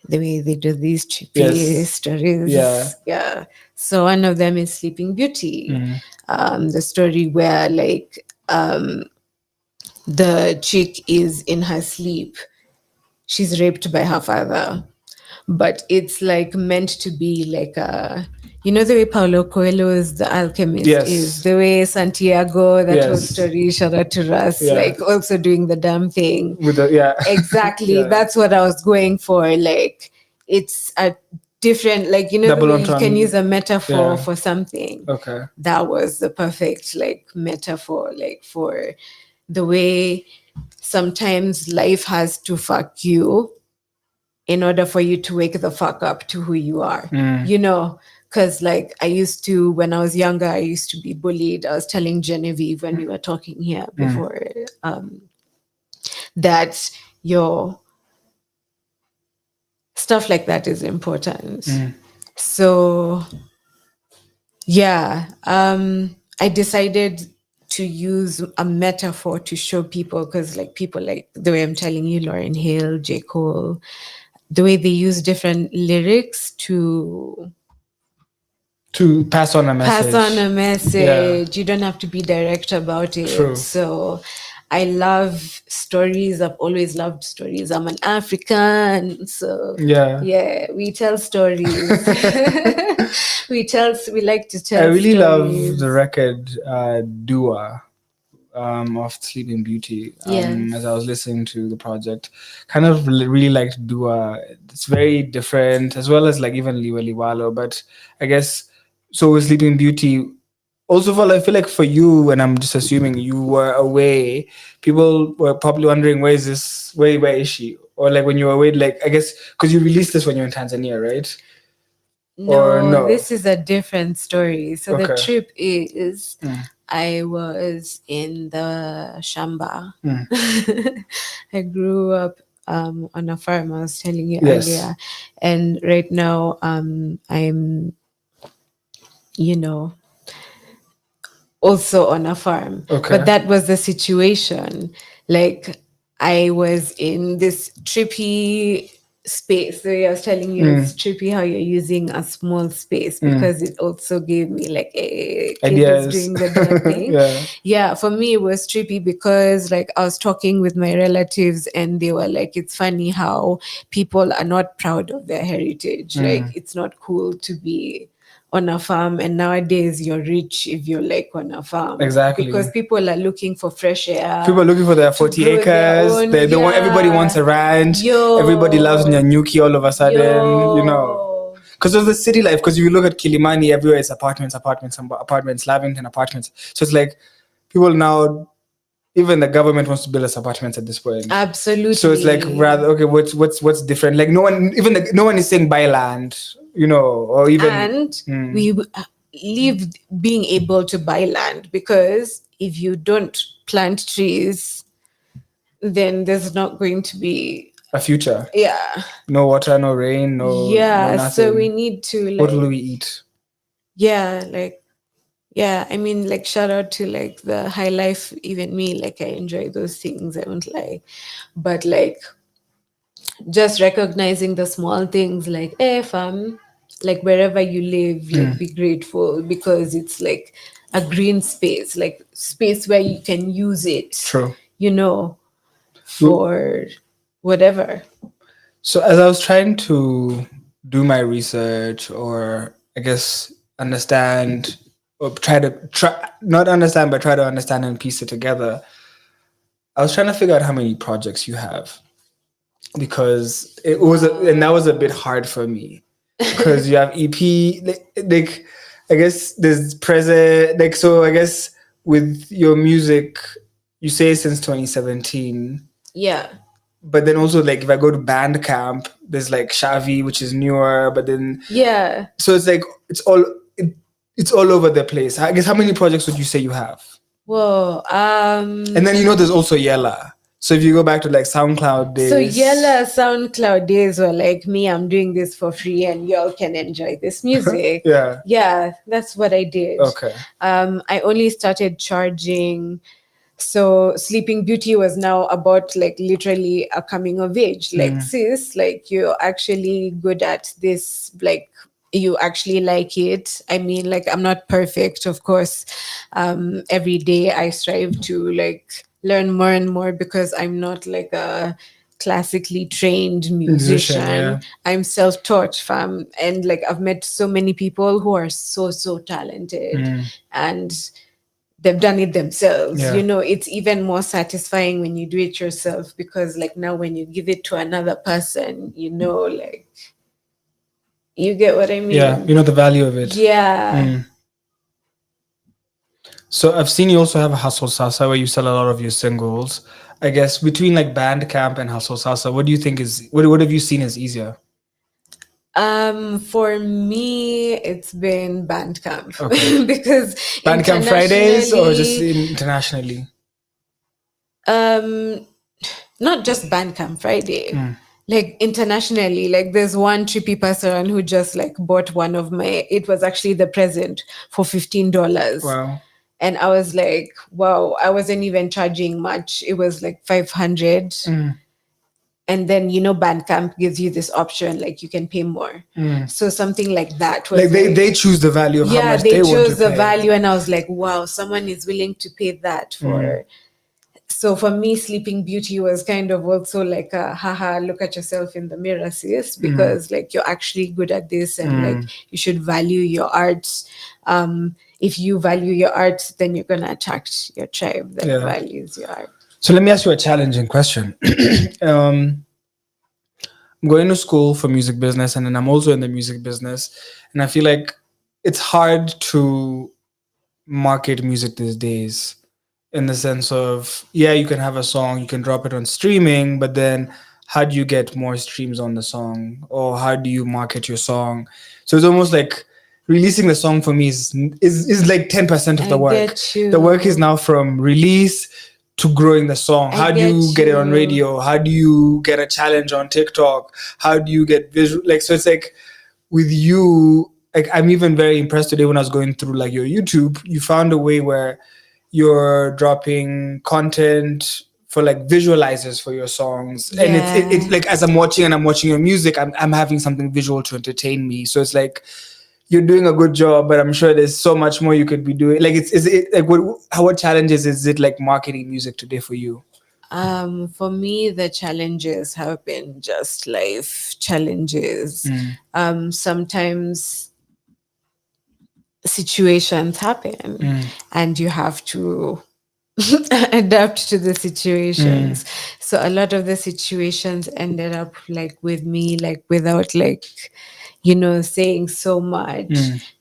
the way they do these trippy stories. Yeah. So one of them is Sleeping Beauty, the story where like the chick is in her sleep. She's raped by her father, but it's like meant to be like a, you know, the way Paulo Coelho's The Alchemist is, the way Santiago, that whole story, shout out to Russ, like also doing the damn thing. With the, Exactly. That's what I was going for. Like it's a different, like, you know, the way you can use a metaphor for something. Okay. That was the perfect like metaphor, like for the way sometimes life has to fuck you in order for you to wake the fuck up to who you are, you know? Because like I used to, when I was younger, I used to be bullied. I was telling Genevieve when we were talking here before that your stuff like that is important. So yeah, I decided to use a metaphor to show people, because like people like the way I'm telling you, Lauryn Hill, J. Cole, the way they use different lyrics to pass on a message. You don't have to be direct about it. True. So I love stories. I've always loved stories. I'm an African, so yeah, we tell stories. we like to tell. I really stories. love the record Dua of Sleeping Beauty. As I was listening to the project, kind of really liked Dua. It's very different, as well as like even Liwa Liwalo. But I guess so with Sleeping Beauty, also I feel like for you, and I'm just assuming you were away, people were probably wondering where is she? Or like when you were away, like I guess because you released this when you were in Tanzania, right? No, this is a different story. So the trip is I was in the Shamba. I grew up on a farm, I was telling you earlier. And right now I'm, you know, also on a farm. But that was the situation. Like I was in this trippy space. So I was telling you it's trippy how you're using a small space, because it also gave me like a kid is doing the damn thing. Yeah, for me it was trippy because like I was talking with my relatives and they were like, it's funny how people are not proud of their heritage. Like it's not cool to be on a farm, and nowadays you're rich if you're like on a farm. Exactly. Because people are looking for fresh air. People are looking for their 40 acres. They don't want, everybody wants a ranch. Everybody loves Nyanyuki all of a sudden, you know. Because of the city life, because if you look at Kilimani, everywhere it's apartments, Lavington apartments. So it's like people now, even the government wants to build us apartments at this point. Absolutely. So it's like rather, okay, what's different? Like no one is saying buy land, you know, or even. And we lived being able to buy land, because if you don't plant trees, then there's not going to be a future. Yeah. No water, no rain, no. Yeah. No nothing. So we need to like. What will we eat? Yeah, like. Yeah, I mean, like, shout out to like the high life. Even me, like, I enjoy those things. I won't lie, but like, just recognizing the small things, like, hey, fam, like wherever you live, like, be grateful, because it's like a green space, like space where you can use it. True. You know, for whatever. So as I was trying to do my research, or I guess understand. Or try to understand and piece it together. I was trying to figure out how many projects you have, because and that was a bit hard for me, because you have EP, like I guess there's present, like, so I guess with your music, you say since 2017. Yeah. But then also, like, if I go to Bandcamp, there's like Shavi, which is newer, but then Yeah. so it's like it's all over the place. I guess, how many projects would you say you have? Whoa. And then there's also Yella. So if you go back to like SoundCloud days. So Yella SoundCloud days were like, me, I'm doing this for free and y'all can enjoy this music. Yeah. Yeah, that's what I did. Okay. I only started charging. So Sleeping Beauty was now about like literally a coming of age. Like, sis, like, you're actually good at this, like, you actually like it. I mean, like, I'm not perfect, of course. Every day I strive to like learn more and more, because I'm not like a classically trained musician. Yeah. I'm self-taught, fam. And like, I've met so many people who are so talented and they've done it themselves. Yeah. You know, it's even more satisfying when you do it yourself, because like now when you give it to another person, you know, like, you get what I mean? Yeah, you know the value of it. Yeah. So I've seen you also have a Hustle Salsa where you sell a lot of your singles. I guess between like Bandcamp and Hustle Salsa, what do you think is, what have you seen as easier? For me, it's been Bandcamp. Okay. Because Bandcamp Fridays or just internationally? Not just Bandcamp Friday. Like internationally, like there's one trippy person who just like bought one of my, it was actually the present for $15. Wow. And I was like, wow, I wasn't even charging much. It was like 500. And then, you know, Bandcamp gives you this option, like you can pay more. So something like that was like they choose the value of how much they want to pay. they chose the value, and I was like, wow, someone is willing to pay that for. So for me, Sleeping Beauty was kind of also like a haha, look at yourself in the mirror, sis, because like you're actually good at this, and like you should value your art. If you value your art, then you're gonna attract your tribe that values your art. So let me ask you a challenging question. I'm going to school for music business, and then I'm also in the music business, and I feel like it's hard to market music these days, in the sense of, yeah, you can have a song, you can drop it on streaming, but then how do you get more streams on the song, or how do you market your song? So it's almost like releasing the song for me is like 10% of the work. The work is now from release to growing the song. How do you get it on radio? How do you get a challenge on TikTok? How do you get visual? Like, so it's like with you, like, I'm even very impressed today when I was going through like your YouTube, you found a way where you're dropping content for like visualizers for your songs. And it's like, as I'm watching your music, I'm having something visual to entertain me. So it's like, you're doing a good job, but I'm sure there's so much more you could be doing. Like, is it like, what challenges is it like marketing music today for you? For me, the challenges have been just life challenges. Sometimes situations happen and you have to adapt to the situations. So a lot of the situations ended up like with me, like without like, you know, saying so much,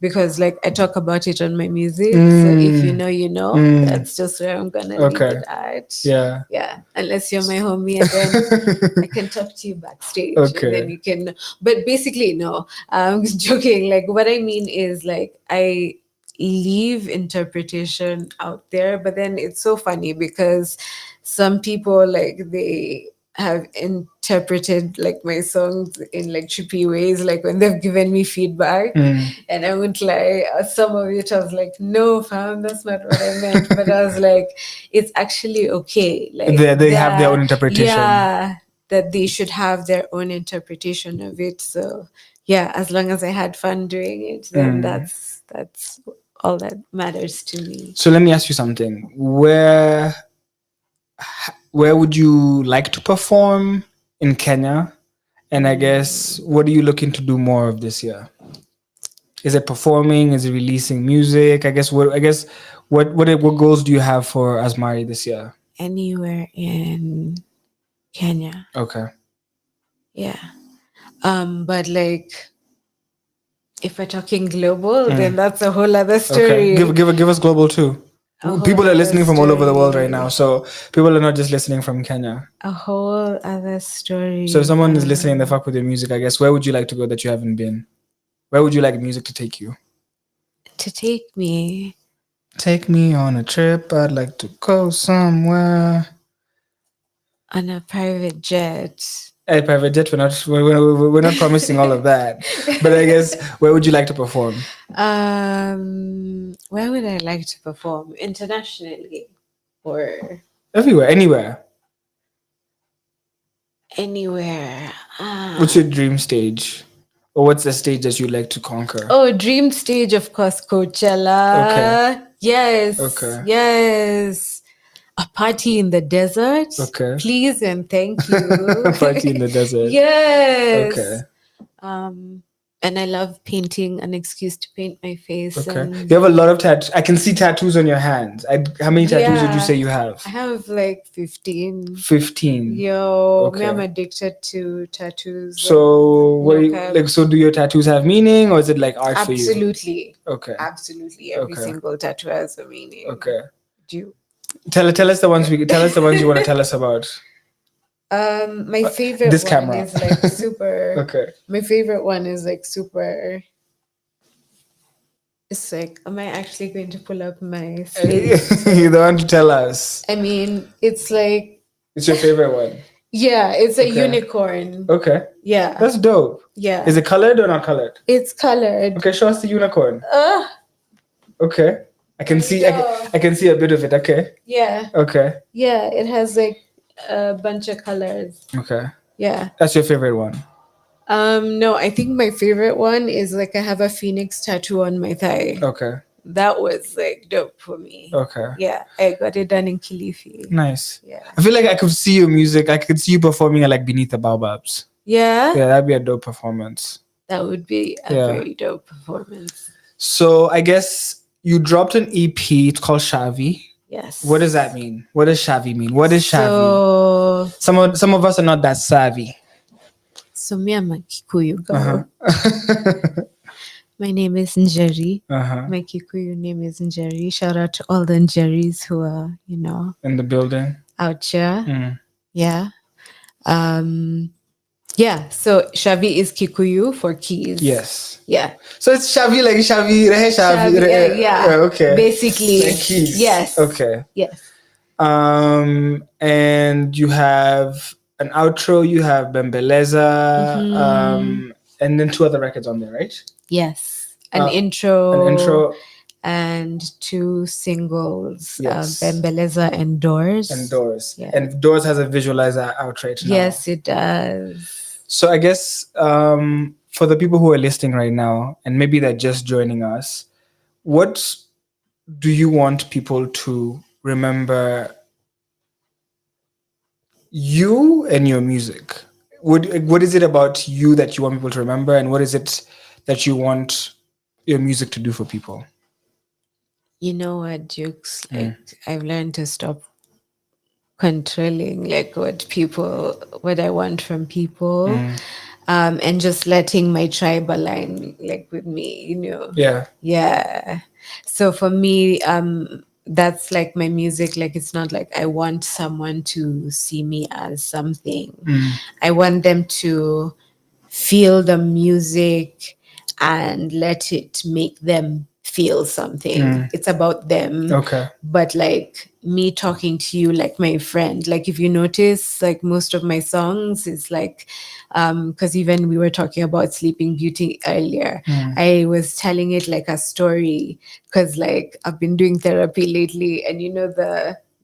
because like I talk about it on my music. So if you know, you know, that's just where I'm gonna leave it at. Yeah. Unless you're my homie, and then I can talk to you backstage, and then you can. But basically, no, I'm joking. Like, what I mean is, like, I leave interpretation out there, but then it's so funny because some people, like, they have interpreted like my songs in like trippy ways, like when they've given me feedback, and I won't lie, some of it I was like, no fam, that's not what I meant. But I was like, it's actually okay, like they have their own interpretation. Yeah, that they should have their own interpretation of it. So yeah, as long as I had fun doing it, then that's all that matters to me. So let me ask you something. Where would you like to perform in Kenya? And I guess, what are you looking to do more of this year? Is it performing? Is it releasing music? I guess what goals do you have for Asmari this year? anywhere in Kenya. Okay. Yeah. But like, if we're talking global, then that's a whole other story. Okay. Give us global too. A whole People are other listening from all over the world right story. now, so people are not just listening from Kenya. A whole other story. So if someone is listening, they fuck with your music, I guess. Where would you like to go that you haven't been? Where would you like music to take you? To take me. Take me on a trip. I'd like to go somewhere. On a private jet. Hey, private jet. We're not promising all of that. But I guess where would you like to perform? Where would I like to perform? Internationally, or everywhere, anywhere. Anywhere. What's your dream stage? Or what's the stage that you'd like to conquer? Oh, dream stage, of course, Coachella. Okay. Yes. Okay. Yes. A party in the desert. Okay. Please and thank you. Party in the desert. Yes. Okay. And I love painting, an excuse to paint my face. Okay. And You have a lot of tattoos. I can see tattoos on your hands. How many tattoos would you say you have? I have like 15. 15. Yo, Okay. me, I'm addicted to tattoos. So what so do your tattoos have meaning, or is it like art for you? Absolutely. Okay. Absolutely. Every single tattoo has a meaning. Okay. Do you? Tell us the ones you want to tell us about. My favorite this one camera. is like super. Okay. My favorite one is like super. It's like, am I actually going to pull up my sleeve? You don't want to tell us. I mean, it's like. It's your favorite one. Yeah, it's a unicorn. Okay. Yeah. That's dope. Yeah. Is it colored or not colored? It's colored. Okay, show us the unicorn. Okay. I can see a bit of it. Okay. Yeah. Okay. Yeah, it has like a bunch of colors. Okay. Yeah. That's your favorite one. No, I think my favorite one is like I have a phoenix tattoo on my thigh. Okay. That was like dope for me. Okay. Yeah, I got it done in Kilifi. Nice. Yeah. I feel like I could see your music. I could see you performing at like Beneath the Baobabs. Yeah. Yeah, that'd be a dope performance. That would be a very dope performance. So I guess you dropped an EP. It's called Shavi. Yes. What does that mean? What does Shavi mean? What is Shavi? So some of us are not that savvy. So me, I'm a Kikuyu girl. My name is Njeri. My Kikuyu name is Njeri. Shout out to all the Njeris who are, in the building out here. Yeah. Yeah. So Shavi is Kikuyu for keys. Yes. Yeah. So it's Shavi like Shavi, Rehe Shavi. Yeah. Okay. Basically. Like keys. Yes. Okay. Yes. And you have an outro. You have Bembeleza. And then 2 other records on there, right? Yes. An intro. An intro. And 2 singles, yes. Bembeleza and Doors. And Doors. Yeah. And Doors has a visualizer out right now. Yes, it does. So I guess for the people who are listening right now, and maybe they're just joining us, what do you want people to remember you and your music? What is it about you that you want people to remember, and what is it that you want your music to do for people? You know what, Jukes? Like I've learned to stop controlling like what I want from people, and just letting my tribe align like with me, Yeah. So for me, that's like my music. Like it's not like I want someone to see me as something. I want them to feel the music and let it make them feel something. It's about them. Okay. But like me talking to you like my friend, like if you notice, like most of my songs is like, because even we were talking about Sleeping Beauty earlier, I was telling it like a story, because like I've been doing therapy lately, and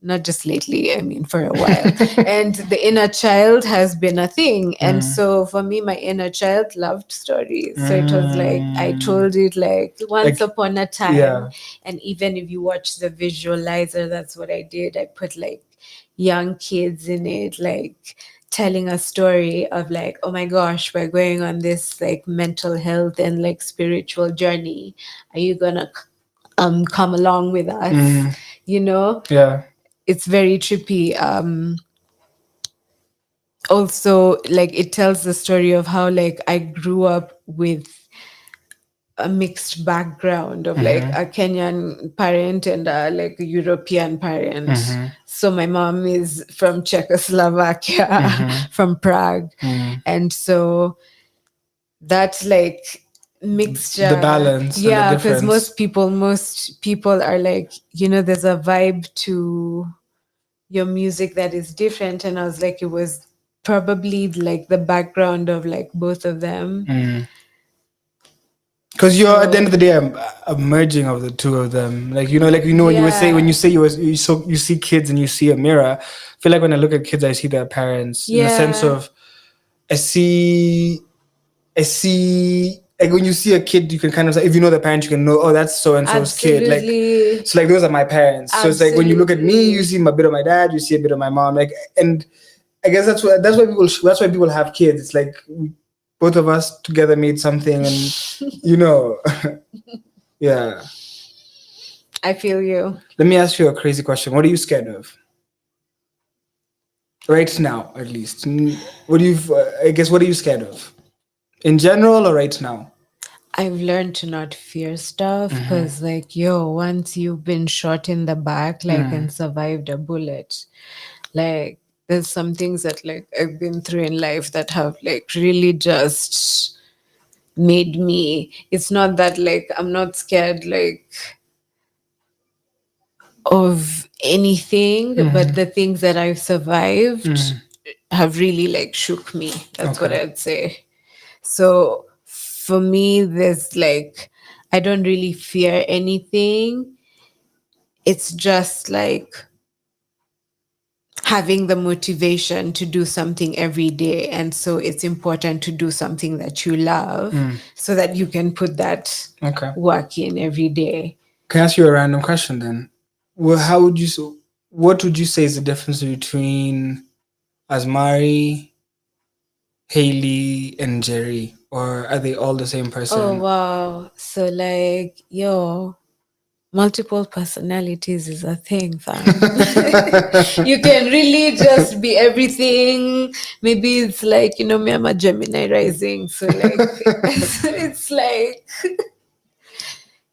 not just lately, I mean for a while. And the inner child has been a thing. And so for me, my inner child loved stories. So it was like, I told it like once upon a time. Yeah. And even if you watch the visualizer, that's what I did. I put like young kids in it, like telling a story of like, oh my gosh, we're going on this like mental health and like spiritual journey. Are you gonna come along with us? Yeah. it's very trippy. Also, like, it tells the story of how, like, I grew up with a mixed background of like a Kenyan parent and a like a European parent. So my mom is from Czechoslovakia, from Prague. And so that like mixture, the balance, yeah, and the because difference. most people are like, you know, there's a vibe to your music that is different. And I was like, it was probably like the background of like both of them. Because you're at the end of the day a merging of the two of them. Like like when you say when you say you see kids and you see a mirror. I feel like when I look at kids, I see their parents in the sense of I see like when you see a kid, you can kind of, if you know the parent, you can know, oh, that's so and so's kid. Like, so like those are my parents. So it's like when you look at me, you see a bit of my dad, you see a bit of my mom. Like, and I guess that's why people have kids. It's like both of us together made something, and yeah. I feel you. Let me ask you a crazy question. What are you scared of? Right now, at least. What are you scared of? In general or right now? I've learned to not fear stuff because, like, once you've been shot in the back, like, and survived a bullet, like, there's some things that, like, I've been through in life that have, like, really just made me. It's not that, like, I'm not scared, like, of anything, but the things that I've survived have really, like, shook me. That's what I'd say. So for me, there's like, I don't really fear anything. It's just like having the motivation to do something every day. And so it's important to do something that you love so that you can put that work in every day. Can I ask you a random question then? Well, what would you say is the difference between Asmari, Haley, and Jerry? Or are they all the same person? Oh, wow. So like, multiple personalities is a thing, fam. You can really just be everything. Maybe it's like, me, I'm a Gemini rising. So like, it's like,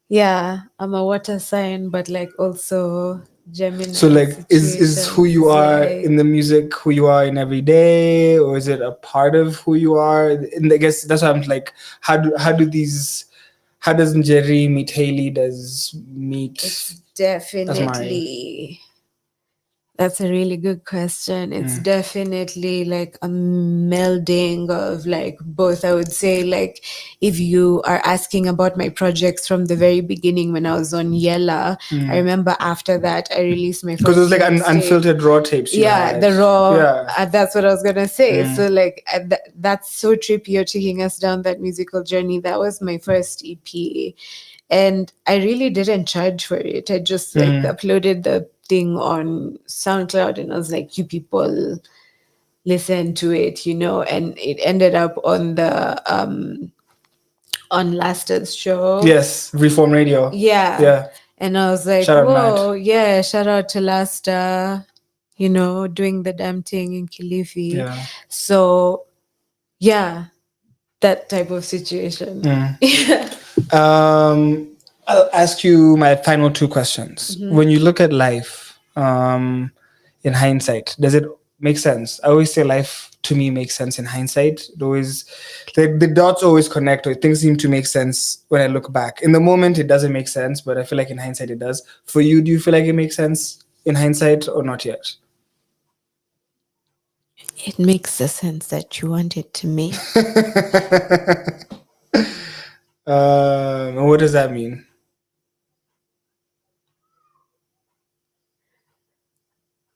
yeah, I'm a water sign, but like also Gemini. So like, is who you are in the music who you are in every day, or is it a part of who you are? And I guess that's why I'm like, how does Jerry meet Haley? It's definitely. That's a really good question. It's definitely like a melding of like both. I would say, like, if you are asking about my projects from the very beginning when I was on Yella, I remember after that I released my first, because it was like unfiltered raw tapes. The raw. That's what I was gonna say. So like that's so trippy. You're taking us down that musical journey. That was my first EP, and I really didn't charge for it. I just like uploaded the thing on SoundCloud, and I was like, you people listen to it, and it ended up on the on Lasta's show. Yes, Reform Radio. Yeah. And I was like, whoa, yeah, shout out to Lasta, doing the damn thing in Kilifi. Yeah. So yeah, that type of situation. I'll ask you my final two questions. When you look at life, in hindsight, does it make sense? I always say life to me makes sense in hindsight. It always, the dots always connect, or things seem to make sense when I look back. In the moment, it doesn't make sense, but I feel like in hindsight it does. For you, do you feel like it makes sense in hindsight or not yet? It makes the sense that you want it to make. What does that mean?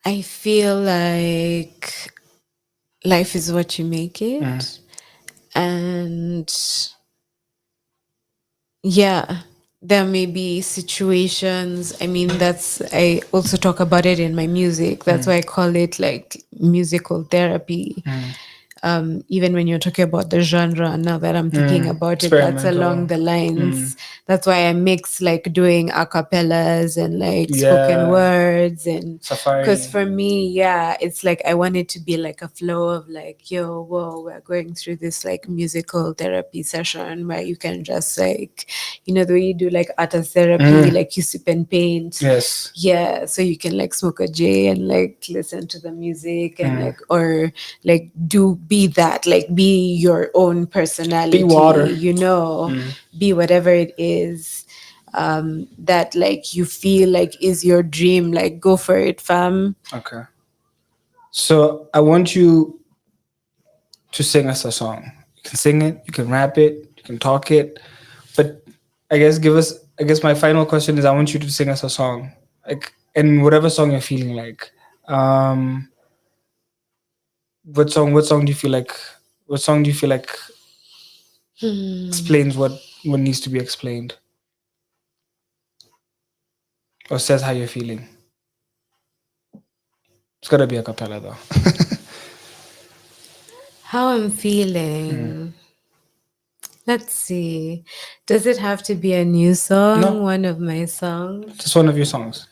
I feel like life is what you make it. And yeah, there may be situations. I mean, I also talk about it in my music. That's why I call it like musical therapy. even when you're talking about the genre, now that I'm thinking about it, that's along the lines. That's why I mix like doing a cappellas and like spoken words, and because for me, it's like I want it to be like a flow of like, yo, whoa, we're going through this like musical therapy session where you can just like, you know, the way you do like artist therapy, like you sip and paint. Yes. Yeah, so you can like smoke a J and like listen to the music and like, or like be that, like be your own personality, be water, you know, be whatever it is that like you feel like is your dream, like go for it, fam. Okay. So I want you to sing us a song. You can sing it, you can rap it, you can talk it, but I guess my final question is I want you to sing us a song, like, and whatever song you're feeling like. What song do you feel like? What song do you feel like explains what needs to be explained, or says how you're feeling? It's gotta be a cappella though. How I'm feeling. Let's see. Does it have to be a new song? No. One of my songs? Just one of your songs.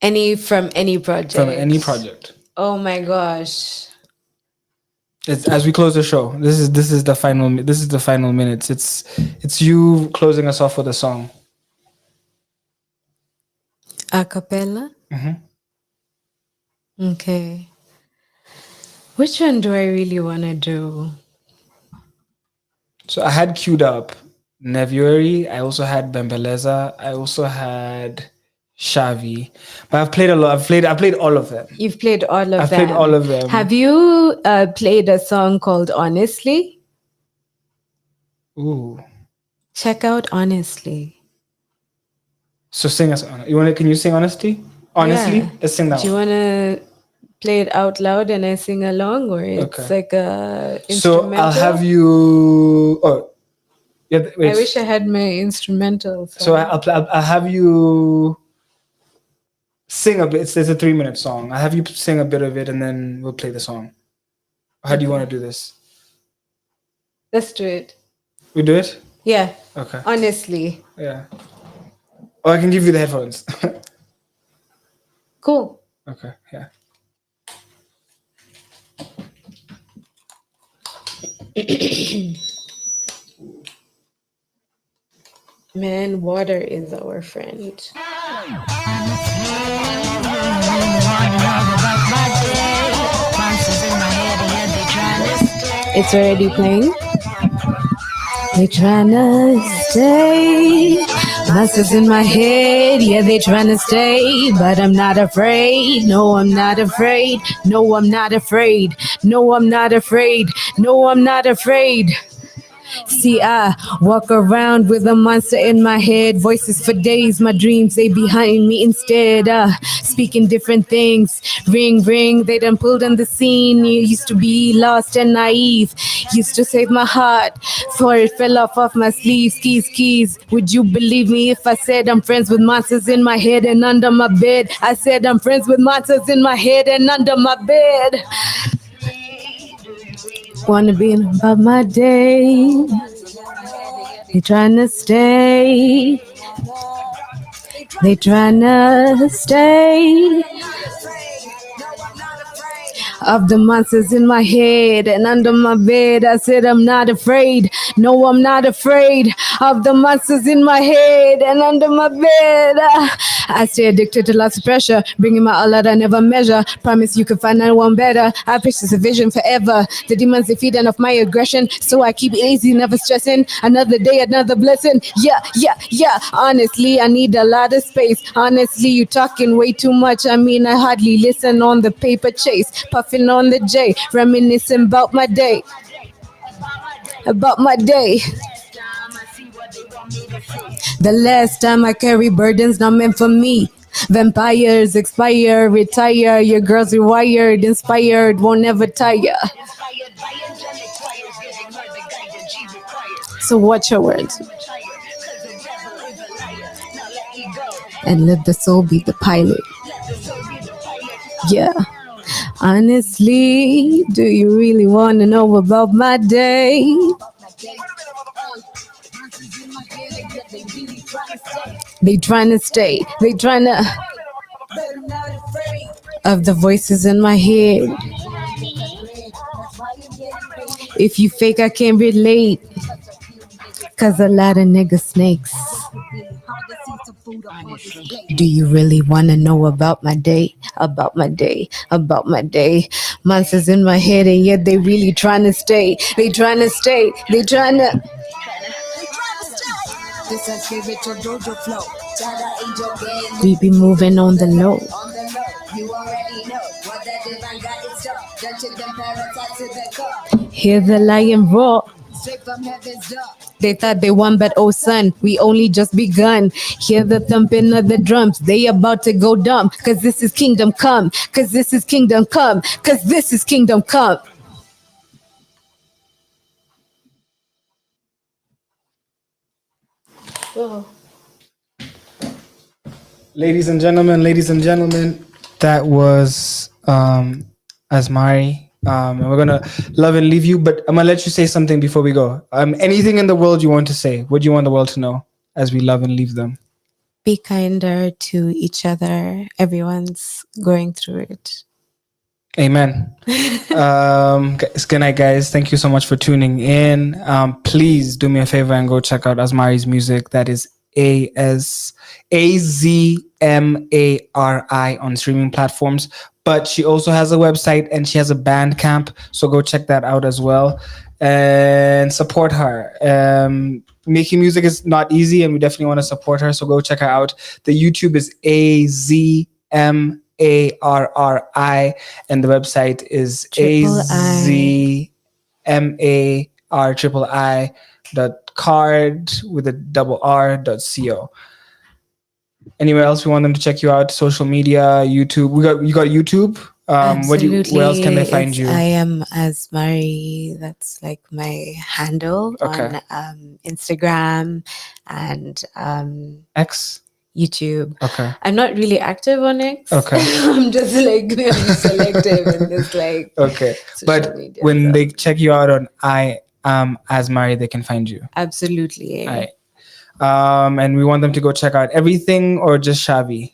From any project. From any project. Oh my gosh. It's, as we close the show, this is the final minutes. It's you closing us off with a song. A cappella? Okay. Which one do I really want to do? So I had queued up Nevuary. I also had Bembeleza. I also had Shavi. But I've played a lot. I played all of them. You've played all of them? I've played all of them. Have you played a song called Honestly? Ooh. Check out Honestly. So sing us. Can you sing Honestly? Honestly? Yeah. Let's sing that Do you want to play it out loud and I sing along, or it's like a instrumental? So I'll have you... Oh, yeah, wait. I wish I had my instrumental. So I'll have you sing a bit. It's a 3-minute song. I'll have you sing a bit of it and then we'll play the song. How do you want to do this? Let's do it. We do it? Yeah. Okay. Honestly. Yeah. Or I can give you the headphones. Cool. Okay, yeah. Man, water is our friend. It's already playing. They tryna stay. Monsters in my head, yeah, they tryna stay. But I'm not afraid. No, I'm not afraid. No, I'm not afraid. No, I'm not afraid. No, I'm not afraid. See, I walk around with a monster in my head. Voices for days, my dreams, they behind me instead. Speaking different things. Ring, ring, they done pulled on the scene. You used to be lost and naive. Used to save my heart, for it fell off my sleeve. Skis. Would you believe me if I said I'm friends with monsters in my head and under my bed? I said I'm friends with monsters in my head and under my bed. Wanna be about my day. They tryna stay. They tryna stay. Of the monsters in my head and under my bed. I said I'm not afraid. No, I'm not afraid of the monsters in my head and under my bed. I stay addicted to lots of pressure, bringing my all out I never measure. Promise you can find no one better. I push this vision forever. The demons they feeding off my aggression, so I keep easy, never stressing. Another day, another blessing. Yeah. Honestly, I need a lot of space. Honestly, you talking way too much. I mean, I hardly listen on the paper chase. Puffing on the J, reminiscing about my day. About my day. The last time I carry burdens not meant for me. Vampires expire, retire. Your girls rewired, inspired, won't never tire. So watch your words. And let the soul be the pilot. Yeah. Honestly, do you really want to know about my day? They trying to stay. They trying to of the voices in my head. If you fake, I can't relate. Cause a lot of nigga snakes. Do you really wanna know about my day? About my day, about my day. Monsters in my head and yet they really trying to stay. They trying to stay. They trying to. We be moving on the low. Hear the lion roar. They thought they won, but oh son, we only just begun. Hear the thumping of the drums, they about to go dumb. Cause this is kingdom come, cause this is kingdom come, cause this is kingdom come. Oh. Ladies and gentlemen, that was Asmari. And we're gonna love and leave you, but I'm gonna let you say something before we go. Anything in the world you want to say? What do you want the world to know as we love and leave them? Be kinder to each other. Everyone's going through it. Amen. Good night, guys. Thank you so much for tuning in. Please do me a favor and go check out Asmari's music. That is AZMARI on streaming platforms. But she also has a website and she has a Bandcamp. So go check that out as well and support her. Making music is not easy and we definitely want to support her. So go check her out. The YouTube is AZMARI and the website is AZMARIII.card with a double R.co. Anywhere else we want them to check you out? Social media, YouTube. You got YouTube. Absolutely. Where else can they find you? I am Asmari. That's like my handle Okay. on Instagram and X. YouTube. Okay. I'm not really active on X. Okay. I'm just like really selective and just like okay. But media, when they check you out on Asmari, they can find you. Absolutely. Right. And we want them to go check out everything or just Shavi.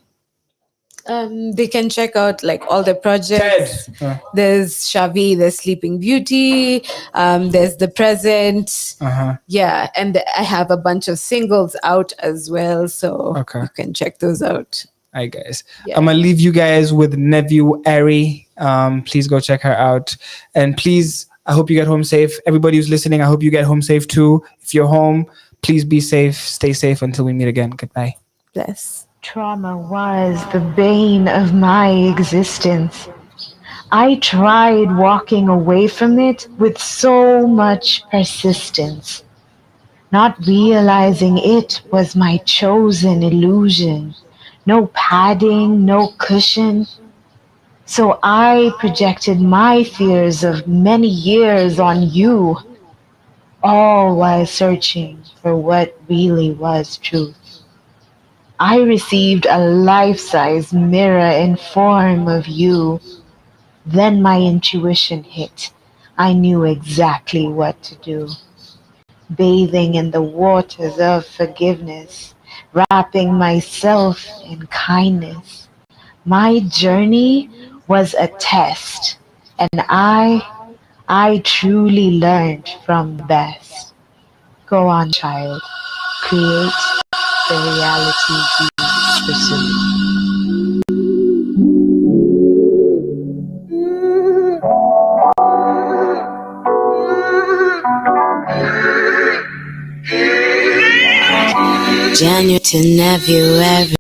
They can check out like all the projects. There's Shavi, there's Sleeping Beauty, there's The Present. Yeah, and I have a bunch of singles out as well, so you can check those out. Hi guys. Yeah. I'm gonna leave you guys with nephew Ari. Please go check her out, and please, I hope you get home safe. Everybody who's listening, I hope you get home safe too. If you're home, please be safe, stay safe until we meet again. Goodbye. Bless. Trauma was the bane of my existence. I tried walking away from it with so much persistence, not realizing it was my chosen illusion. No padding, no cushion. So I projected my fears of many years on you, all while searching for what really was truth. I received a life-size mirror in form of you. Then my intuition hit. I knew exactly what to do. Bathing in the waters of forgiveness, wrapping myself in kindness. My journey was a test, and I truly learned from the best. Go on, child. Create the reality you pursue. January to nephew every